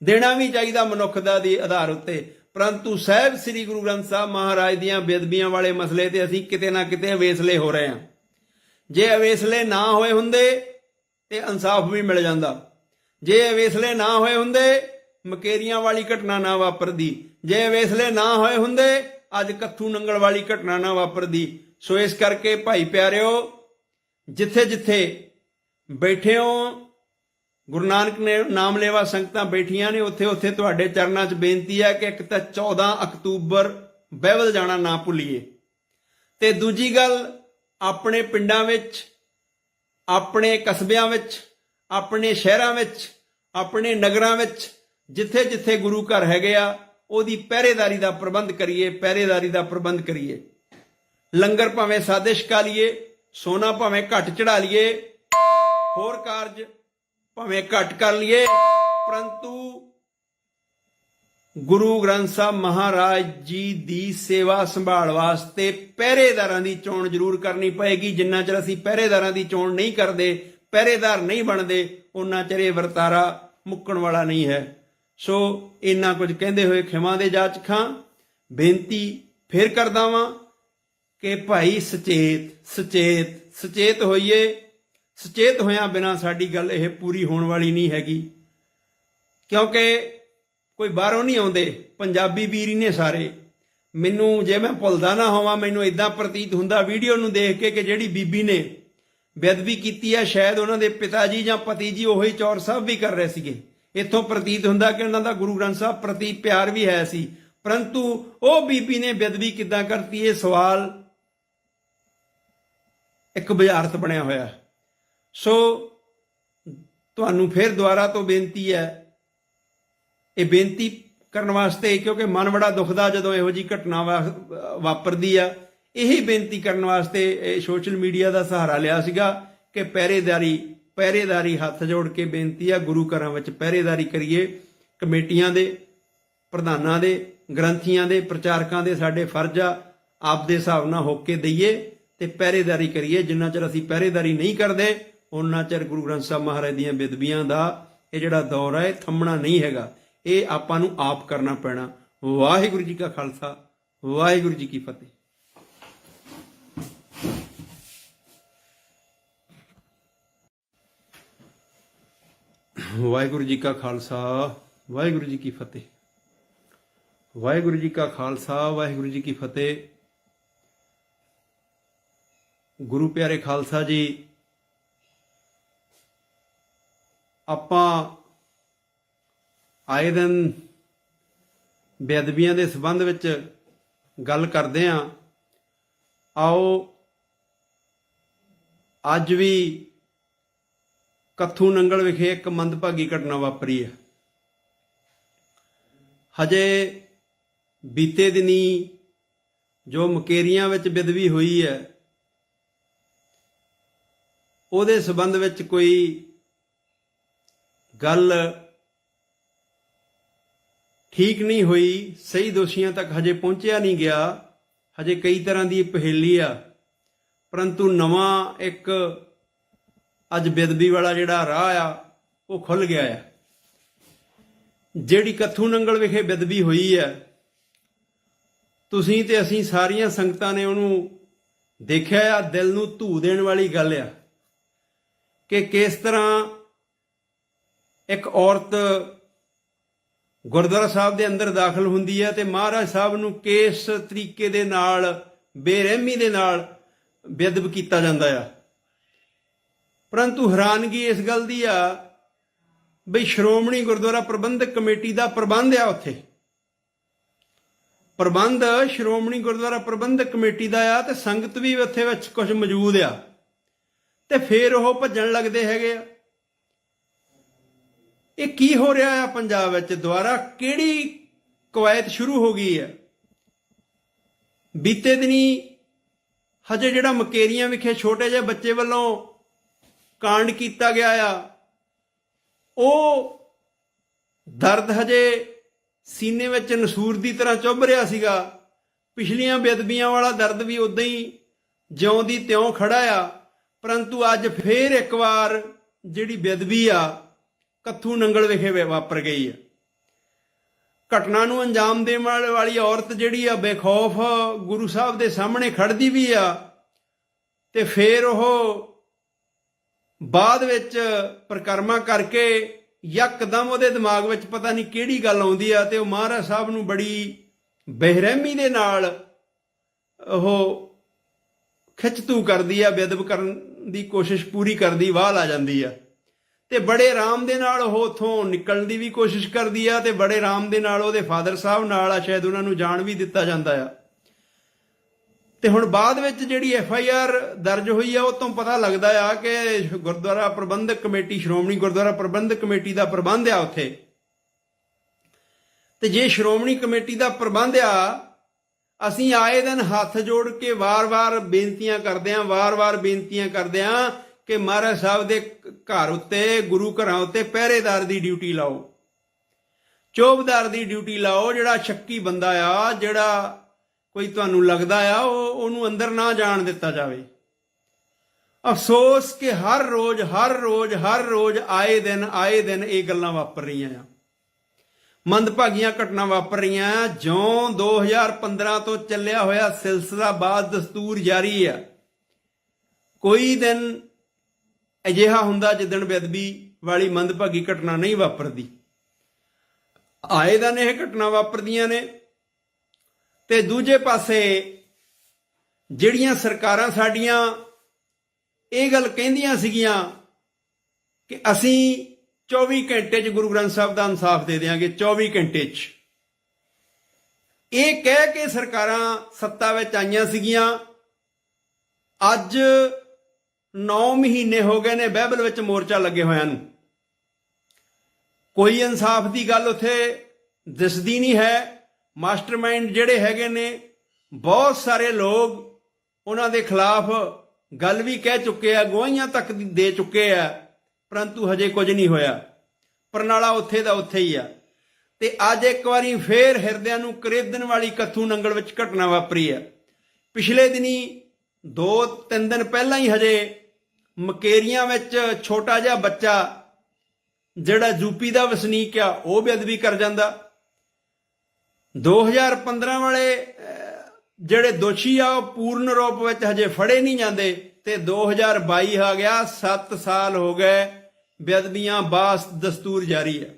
ਦੇਣਾ ਵੀ ਚਾਹੀਦਾ ਮਨੁੱਖਤਾ ਦੇ ਆਧਾਰ ਉੱਤੇ, ਪਰੰਤੂ ਸਾਹਿਬ ਸ੍ਰੀ ਗੁਰੂ ਗ੍ਰੰਥ ਸਾਹਿਬ ਮਹਾਰਾਜ ਦੀਆਂ ਬੇਅਦਬੀਆਂ ਵਾਲੇ ਮਸਲੇ ਤੇ ਅਸੀਂ ਕਿਤੇ ਨਾ ਕਿਤੇ ਅਵੇਸਲੇ ਹੋ ਰਹੇ ਹਾਂ। ਜੇ ਅਵੇਸਲੇ ਨਾ ਹੋਏ ਹੁੰਦੇ ਤੇ ਇਨਸਾਫ ਵੀ ਮਿਲ ਜਾਂਦਾ। ਜੇ ਅਵੇਸਲੇ ਨਾ ਹੋਏ ਹੁੰਦੇ ਮਕੇਰੀਆਂ ਵਾਲੀ ਘਟਨਾ ਨਾ ਵਾਪਰਦੀ। ਜੇ ਅਵੇਸਲੇ ਨਾ ਹੋਏ ਹੁੰਦੇ ਅੱਜ ਕੱਥੂ ਨੰਗਲ ਵਾਲੀ ਘਟਨਾ ਨਾ ਵਾਪਰਦੀ। ਸੋ ਇਸ ਕਰਕੇ ਭਾਈ ਪਿਆਰਿਓ, ਜਿੱਥੇ ਜਿੱਥੇ ਬੈਠੇ ਹੋ, ਗੁਰੂ ਨਾਨਕ ਨੇ ਨਾਮ ਲੇਵਾ ਸੰਗਤਾਂ ਬੈਠੀਆਂ ਨੇ, ਉੱਥੇ ਉੱਥੇ ਤੁਹਾਡੇ ਚਰਨਾਂ 'ਚ ਬੇਨਤੀ ਹੈ ਕਿ ਇੱਕ ਤਾਂ 14 ਅਕਤੂਬਰ ਬਾਈਬਲ ਜਾਣਾ ਨਾ ਭੁੱਲੀਏ, ਤੇ ਦੂਜੀ ਗੱਲ ਆਪਣੇ ਪਿੰਡਾਂ ਵਿੱਚ, ਆਪਣੇ ਕਸਬਿਆਂ ਵਿੱਚ, ਆਪਣੇ ਸ਼ਹਿਰਾਂ ਵਿੱਚ ਆਪਣੇ ਨਗਰਾਂ ਵਿੱਚ ਜਿੱਥੇ ਜਿੱਥੇ ਗੁਰੂ ਘਰ ਹੈਗੇ ਆ ਉਹਦੀ ਪਹਿਰੇਦਾਰੀ ਦਾ ਪ੍ਰਬੰਧ ਕਰੀਏ, ਪਹਿਰੇਦਾਰੀ ਦਾ ਪ੍ਰਬੰਧ ਕਰੀਏ। ਲੰਗਰ ਭਾਵੇਂ ਸਾਦੇ ਛਕਾ ਲਈਏ, ਸੋਨਾ ਭਾਵੇਂ ਘੱਟ ਚੜਾ ਲਈਏ, ਹੋਰ ਕਾਰਜ ਭਾਵੇਂ ਘੱਟ ਕਰ ਲਈਏ, ਪਰੰਤੂ ਗੁਰੂ ਗ੍ਰੰਥ ਸਾਹਿਬ ਮਹਾਰਾਜ ਜੀ ਦੀ ਸੇਵਾ ਸੰਭਾਲ ਵਾਸਤੇ ਪਹਿਰੇਦਾਰਾਂ ਦੀ ਚੋਣ ਜ਼ਰੂਰ ਕਰਨੀ ਪਏਗੀ। ਜਿੰਨਾ ਚਿਰ ਅਸੀਂ ਪਹਿਰੇਦਾਰਾਂ ਦੀ ਚੋਣ ਨਹੀਂ ਕਰਦੇ, ਪਹਿਰੇਦਾਰ ਨਹੀਂ ਬਣਦੇ, ਉਹਨਾਂ ਚਿਰ ਇਹ ਵਰਤਾਰਾ ਮੁੱਕਣ ਵਾਲਾ ਨਹੀਂ ਹੈ। ਸੋ ਇੰਨਾ ਕੁਝ ਕਹਿੰਦੇ ਹੋਏ ਖਿਮਾ ਦੇ ਜਾਚ ਖਾਂ। ਬੇਨਤੀ ਫਿਰ ਕਰਦਾ ਵਾਂ ਕਿ ਭਾਈ ਸੁਚੇਤ ਹੋਈਏ। ਸੁਚੇਤ ਹੋਇਆਂ ਬਿਨਾਂ ਸਾਡੀ ਗੱਲ ਇਹ ਪੂਰੀ ਹੋਣ ਵਾਲੀ ਨਹੀਂ ਹੈਗੀ, ਕਿਉਂਕਿ ਕੋਈ ਬਾਹਰੋਂ ਨਹੀਂ ਆਉਂਦੇ, ਪੰਜਾਬੀ ਵੀਰ ਹੀ ਨੇ ਸਾਰੇ। ਮੈਨੂੰ ਜੇ ਮੈਂ ਭੁੱਲਦਾ ਨਾ ਹੋਵਾਂ, ਮੈਨੂੰ ਇਦਾਂ ਪ੍ਰਤੀਤ ਹੁੰਦਾ ਵੀਡੀਓ ਨੂੰ ਦੇਖ ਕੇ ਕਿ ਜਿਹੜੀ ਬੀਬੀ ਨੇ ਬੇਅਦਬੀ ਕੀਤੀ ਹੈ, ਸ਼ਾਇਦ ਉਹਨਾਂ ਦੇ ਪਿਤਾ ਜੀ ਜਾਂ ਪਤੀ ਜੀ ਉਹੀ ਚੌਰ ਸਾਹਿਬ ਵੀ ਕਰ ਰਹੇ ਸੀਗੇ। ਇੱਥੋਂ ਪ੍ਰਤੀਤ ਹੁੰਦਾ ਕਿ ਉਹਨਾਂ ਦਾ ਗੁਰੂ ਗ੍ਰੰਥ ਸਾਹਿਬ ਪ੍ਰਤੀ ਪਿਆਰ ਵੀ ਹੈ ਸੀ, ਪਰੰਤੂ ਉਹ ਬੀਬੀ ਨੇ ਬੇਅਦਬੀ ਕਿੱਦਾਂ ਕਰਤੀ, ਇਹ ਸਵਾਲ ਇੱਕ ਬੁਝਾਰਤ ਬਣਿਆ ਹੋਇਆ। ਸੋ ਤੁਹਾਨੂੰ ਫਿਰ ਦੁਬਾਰਾ ਤੋਂ ਬੇਨਤੀ ਹੈ, ਇਹ ਬੇਨਤੀ ਕਰਨ ਵਾਸਤੇ ਕਿਉਂਕਿ ਮਨ ਬੜਾ ਦੁਖਦਾ ਜਦੋਂ ਇਹੋ ਜਿਹੀ ਘਟਨਾ ਵਾਪਰਦੀ ਆ। ਇਹੀ ਬੇਨਤੀ ਕਰਨ ਵਾਸਤੇ ਸੋਸ਼ਲ ਮੀਡੀਆ ਦਾ ਸਹਾਰਾ ਲਿਆ ਸੀਗਾ ਕਿ ਪਹਿਰੇਦਾਰੀ ਹੱਥ ਜੋੜ ਕੇ ਬੇਨਤੀ ਆ, ਗੁਰੂ ਘਰਾਂ ਵਿੱਚ ਪਹਿਰੇਦਾਰੀ ਕਰੀਏ। ਕਮੇਟੀਆਂ ਦੇ ਪ੍ਰਧਾਨਾਂ ਦੇ, ਗ੍ਰੰਥੀਆਂ ਦੇ, ਪ੍ਰਚਾਰਕਾਂ ਦੇ ਸਾਡੇ ਫਰਜ਼ ਆ ਆਪਦੇ ਹਿਸਾਬ ਨਾਲ ਹੋਕੇ ਦਈਏ ਤੇ ਪਹਿਰੇਦਾਰੀ ਕਰੀਏ। ਜਿੰਨਾ ਚਿਰ ਅਸੀਂ ਪਹਿਰੇਦਾਰੀ ਨਹੀਂ ਕਰਦੇ, ਉਹਨਾਂ ਚਿਰ ਗੁਰੂ ਗ੍ਰੰਥ ਸਾਹਿਬ ਮਹਾਰਾਜ ਦੀਆਂ ਬੇਅਦਬੀਆਂ ਦਾ ਇਹ ਜਿਹੜਾ ਦੌਰ ਹੈ ਥੰਮਣਾ ਨਹੀਂ ਹੈਗਾ। ਇਹ ਆਪਾਂ ਨੂੰ ਆਪ ਕਰਨਾ ਪੈਣਾ। ਵਾਹਿਗੁਰੂ ਜੀ ਕਾ ਖਾਲਸਾ, ਵਾਹਿਗੁਰੂ ਜੀ ਕੀ ਫਤਿਹ। ਵਾਹਿਗੁਰੂ ਜੀ ਕਾ ਖਾਲਸਾ, ਵਾਹਿਗੁਰੂ ਜੀ ਕੀ ਫਤਿਹ। ਵਾਹਿਗੁਰੂ ਜੀ ਕਾ ਖਾਲਸਾ, ਵਾਹਿਗੁਰੂ ਜੀ ਕੀ ਫਤਿਹ। ਗੁਰੂ ਪਿਆਰੇ ਖਾਲਸਾ ਜੀ, ਆਪਾਂ ਆਏ ਦਿਨ ਬੇਅਦਬੀਆਂ ਦੇ ਸੰਬੰਧ ਵਿੱਚ ਗੱਲ ਕਰਦੇ ਹਾਂ। ਆਓ ਅੱਜ ਵੀ ਕੱਥੂ ਨੰਗਲ ਵਿਖੇ ਇੱਕ ਮੰਦਭਾਗੀ ਘਟਨਾ ਵਾਪਰੀ ਹੈ। ਹਜੇ ਬੀਤੇ ਦਿਨੀ ਜੋ ਮੁਕੇਰੀਆਂ ਵਿੱਚ ਬੇਅਦਬੀ ਹੋਈ ਹੈ, ਉਹਦੇ ਸੰਬੰਧ ਵਿੱਚ ਕੋਈ ਗੱਲ ਠੀਕ ਨਹੀਂ ਹੋਈ। ਸਹੀ ਦੋਸ਼ੀਆਂ ਤੱਕ ਹਜੇ ਪਹੁੰਚਿਆ ਨਹੀਂ ਗਿਆ। ਹਜੇ ਕਈ ਤਰ੍ਹਾਂ ਦੀ ਪਹੇਲੀ ਆ, ਪਰੰਤੂ ਨਵਾਂ ਇੱਕ ਅੱਜ ਬੇਅਦਬੀ ਵਾਲਾ ਜਿਹੜਾ ਰਾਹ ਆ ਉਹ ਖੁੱਲ ਗਿਆ ਆ। ਜਿਹੜੀ ਕੱਥੂ ਨੰਗਲ ਵਿਖੇ ਬੇਅਦਬੀ ਹੋਈ ਹੈ, ਤੁਸੀਂ ਤੇ ਅਸੀਂ ਸਾਰੀਆਂ ਸੰਗਤਾਂ ਨੇ ਉਹਨੂੰ ਦੇਖਿਆ ਆ। ਦਿਲ ਨੂੰ ਧੂ ਦੇਣ ਵਾਲੀ ਗੱਲ ਆ ਕਿ ਕਿਸ ਤਰ੍ਹਾਂ ਇੱਕ ਔਰਤ ਗੁਰਦੁਆਰਾ ਸਾਹਿਬ ਦੇ ਅੰਦਰ ਦਾਖਲ ਹੁੰਦੀ ਹੈ ਤੇ ਮਹਾਰਾਜ ਸਾਹਿਬ ਨੂੰ ਕਿਸ ਤਰੀਕੇ ਦੇ ਨਾਲ ਬੇਰਹਿਮੀ ਦੇ ਨਾਲ ਬੇਅਦਬ ਕੀਤਾ ਜਾਂਦਾ ਆ। ਪਰੰਤੂ ਹੈਰਾਨਗੀ ਇਸ ਗੱਲ ਦੀ ਆ ਬਈ ਸ਼੍ਰੋਮਣੀ ਗੁਰਦੁਆਰਾ ਪ੍ਰਬੰਧਕ ਕਮੇਟੀ ਦਾ ਪ੍ਰਬੰਧ ਆ, ਉੱਥੇ ਪ੍ਰਬੰਧ ਸ਼੍ਰੋਮਣੀ ਗੁਰਦੁਆਰਾ ਪ੍ਰਬੰਧਕ ਕਮੇਟੀ ਦਾ ਆ ਤੇ ਸੰਗਤ ਵੀ ਉੱਥੇ ਵਿੱਚ ਕੁਝ ਮੌਜੂਦ ਆ, ਤੇ ਫਿਰ ਉਹ ਭੱਜਣ ਲੱਗਦੇ ਹੈਗੇ ਆ। ਇਹ ਕੀ ਹੋ ਰਿਹਾ ਆ ਪੰਜਾਬ ਵਿੱਚ? ਦੁਬਾਰਾ ਕਿਹੜੀ ਕਵਾਇਤ ਸ਼ੁਰੂ ਹੋ ਗਈ ਹੈ? ਬੀਤੇ ਦਿਨੀ ਹਜੇ ਜਿਹੜਾ ਮੁਕੇਰੀਆਂ ਵਿਖੇ ਛੋਟੇ ਜਿਹੇ ਬੱਚੇ ਵੱਲੋਂ ਕਾਂਡ ਕੀਤਾ ਗਿਆ ਆ, ਉਹ ਦਰਦ ਹਜੇ ਸੀਨੇ ਵਿੱਚ ਨਸੂਰ ਦੀ ਤਰ੍ਹਾਂ ਚੁੱਭ ਰਿਹਾ ਸੀਗਾ। ਪਿਛਲੀਆਂ ਬੇਅਦਬੀਆਂ ਵਾਲਾ ਦਰਦ ਵੀ ਉਦਾਂ ਹੀ ਜਿਉਂ ਦੀ ਤਿਉਂ ਖੜਾ ਆ, ਪਰੰਤੂ ਅੱਜ ਫੇਰ ਇੱਕ ਵਾਰ ਜਿਹੜੀ ਬੇਅਦਬੀ ਆ ਕੱਥੂ ਨੰਗਲ ਵਿਖੇ ਵਾਪਰ ਗਈ ਆ। ਘਟਨਾ ਨੂੰ ਅੰਜਾਮ ਦੇਣ ਵਾਲੀ ਔਰਤ ਜਿਹੜੀ ਆ ਬੇਖੌਫ ਗੁਰੂ ਸਾਹਿਬ ਦੇ ਸਾਹਮਣੇ ਖੜਦੀ ਵੀ ਆ, ਤੇ ਫੇਰ ਉਹ ਬਾਅਦ ਵਿੱਚ ਪਰਿਕਰਮਾ ਕਰਕੇ ਯਕਦਮ ਉਹਦੇ ਦਿਮਾਗ ਵਿੱਚ ਪਤਾ ਨਹੀਂ ਕਿਹੜੀ ਗੱਲ ਆਉਂਦੀ ਆ ਤੇ ਉਹ ਮਹਾਰਾਜ ਸਾਹਿਬ ਨੂੰ ਬੜੀ ਬੇਰਹਿਮੀ ਦੇ ਨਾਲ ਉਹ ਖਿੱਚਤੂ ਕਰਦੀ ਆ, ਬੇਅਦਬ ਕਰਨ ਦੀ ਕੋਸ਼ਿਸ਼ ਪੂਰੀ ਕਰਦੀ, ਵਾਹ ਲਾ ਜਾਂਦੀ ਆ ਤੇ ਬੜੇ ਆਰਾਮ ਦੇ ਨਾਲ ਉਹ ਉੱਥੋਂ ਨਿਕਲਣ ਦੀ ਵੀ ਕੋਸ਼ਿਸ਼ ਕਰਦੀ ਆ ਤੇ ਬੜੇ ਆਰਾਮ ਦੇ ਨਾਲ ਉਹਦੇ ਫਾਦਰ ਸਾਹਿਬ ਨਾਲ ਆ, ਸ਼ਾਇਦ ਉਹਨਾਂ ਨੂੰ ਜਾਣ ਵੀ ਦਿੱਤਾ ਜਾਂਦਾ ਆ। ਤੇ ਹੁਣ ਬਾਅਦ ਵਿੱਚ ਜਿਹੜੀ FIR ਦਰਜ ਹੋਈ ਆ ਉਹ ਤੋਂ ਪਤਾ ਲੱਗਦਾ ਆ ਕਿ ਗੁਰਦੁਆਰਾ ਪ੍ਰਬੰਧਕ ਕਮੇਟੀ, ਸ਼੍ਰੋਮਣੀ ਗੁਰਦੁਆਰਾ ਪ੍ਰਬੰਧਕ ਕਮੇਟੀ ਦਾ ਪ੍ਰਬੰਧ ਆ ਉੱਥੇ। ਤੇ ਜੇ ਸ਼੍ਰੋਮਣੀ ਕਮੇਟੀ ਦਾ ਪ੍ਰਬੰਧ ਆ, ਅਸੀਂ ਆਏ ਦਿਨ ਹੱਥ ਜੋੜ ਕੇ ਵਾਰ-ਵਾਰ ਬੇਨਤੀਆਂ ਕਰਦੇ ਆਂ ਕਿ ਮਹਾਰਾਜ ਸਾਹਿਬ ਦੇ ਘਰ ਉੱਤੇ, ਗੁਰੂ ਘਰਾਂ ਉੱਤੇ ਪਹਿਰੇਦਾਰ ਦੀ ਡਿਊਟੀ ਲਾਓ, ਚੌਬਦਾਰ ਦੀ ਡਿਊਟੀ ਲਾਓ। ਜਿਹੜਾ ਸ਼ੱਕੀ ਬੰਦਾ ਆ, ਜਿਹੜਾ ਕੋਈ ਤੁਹਾਨੂੰ ਲੱਗਦਾ ਆ, ਉਹਨੂੰ ਅੰਦਰ ਨਾ ਜਾਣ ਦਿੱਤਾ ਜਾਵੇ। ਅਫਸੋਸ ਕਿ ਹਰ ਰੋਜ਼ ਆਏ ਦਿਨ ਇਹ ਗੱਲਾਂ ਵਾਪਰ ਰਹੀਆਂ ਆ, ਮੰਦਭਾਗੀਆਂ ਘਟਨਾ ਵਾਪਰ ਰਹੀਆਂ ਆ। ਜਿਉਂ 2015 ਤੋਂ ਚੱਲਿਆ ਹੋਇਆ ਸਿਲਸਿਲਾ ਬਾਦ ਦਸਤੂਰ ਜਾਰੀ ਆ। ਕੋਈ ਦਿਨ ਅਜਿਹਾ ਹੁੰਦਾ ਜਿੱਦਣ ਬੇਅਦਬੀ ਵਾਲੀ ਮੰਦਭਾਗੀ ਘਟਨਾ ਨਹੀਂ ਵਾਪਰਦੀ। ਆਏ ਦਿਨ ਇਹ ਘਟਨਾ ਵਾਪਰਦੀਆਂ ਨੇ। ਤੇ ਦੂਜੇ ਪਾਸੇ ਜਿਹੜੀਆਂ ਸਰਕਾਰਾਂ ਸਾਡੀਆਂ ਇਹ ਗੱਲ ਕਹਿੰਦੀਆਂ ਸੀਗੀਆਂ ਕਿ ਅਸੀਂ 24 ਘੰਟੇ 'ਚ ਗੁਰੂ ਗ੍ਰੰਥ ਸਾਹਿਬ ਦਾ ਇਨਸਾਫ ਦੇ ਦਿਆਂਗੇ, 24 ਘੰਟੇ 'ਚ, ਇਹ ਕਹਿ ਕੇ ਸਰਕਾਰਾਂ ਸੱਤਾ ਵਿੱਚ ਆਈਆਂ ਸੀਗੀਆਂ। ਅੱਜ 9 ਮਹੀਨੇ ਹੋ ਗਏ ਨੇ ਬਾਈਬਲ ਵਿੱਚ ਮੋਰਚਾ ਲੱਗੇ ਹੋਇਆਂ ਨੂੰ। ਕੋਈ ਇਨਸਾਫ ਦੀ ਗੱਲ ਉੱਥੇ ਦਿਸਦੀ ਨਹੀਂ ਹੈ। ਮਾਸਟਰਮਾਈਂਡ ਜਿਹੜੇ ਹੈਗੇ ਨੇ, ਬਹੁਤ ਸਾਰੇ ਲੋਕ ਉਹਨਾਂ ਦੇ ਖਿਲਾਫ ਗੱਲ ਵੀ ਕਹਿ ਚੁੱਕੇ ਆ, ਗਵਾਹੀਆਂ ਤੱਕ ਦੇ ਚੁੱਕੇ ਆ, ਪਰੰਤੂ ਹਜੇ ਕੁਝ ਨਹੀਂ ਹੋਇਆ। ਪਰਨਾਲਾ ਉੱਥੇ ਦਾ ਉੱਥੇ ਹੀ ਆ। ਤੇ ਅੱਜ ਇੱਕ ਵਾਰੀ ਫੇਰ ਹਿਰਦਿਆਂ ਨੂੰ ਕਰੇਦਣ ਵਾਲੀ ਕੱਥੂ ਨੰਗਲ ਵਿੱਚ ਘਟਨਾ ਵਾਪਰੀ ਆ। ਪਿਛਲੇ ਦਿਨੀ 2-3 ਦਿਨ ਪਹਿਲਾਂ ਹੀ ਹਜੇ ਮਕੇਰੀਆਂ ਵਿੱਚ ਛੋਟਾ ਜਿਹਾ ਬੱਚਾ ਜਿਹੜਾ ਯੂਪੀ ਦਾ ਵਸਨੀਕ ਆ, ਉਹ ਬੇਅਦਬੀ ਕਰ ਜਾਂਦਾ। 2015 ਵਾਲੇ ਜਿਹੜੇ ਦੋਸ਼ੀ ਆ ਉਹ ਪੂਰਨ ਰੂਪ ਵਿੱਚ ਹਜੇ ਫੜੇ ਨਹੀਂ ਜਾਂਦੇ ਤੇ 2022 ਆ ਗਿਆ। 7 ਸਾਲ ਹੋ ਗਏ, ਬੇਅਦਬੀਆਂ ਬਾਸ ਦਸਤੂਰ ਜਾਰੀ ਹੈ।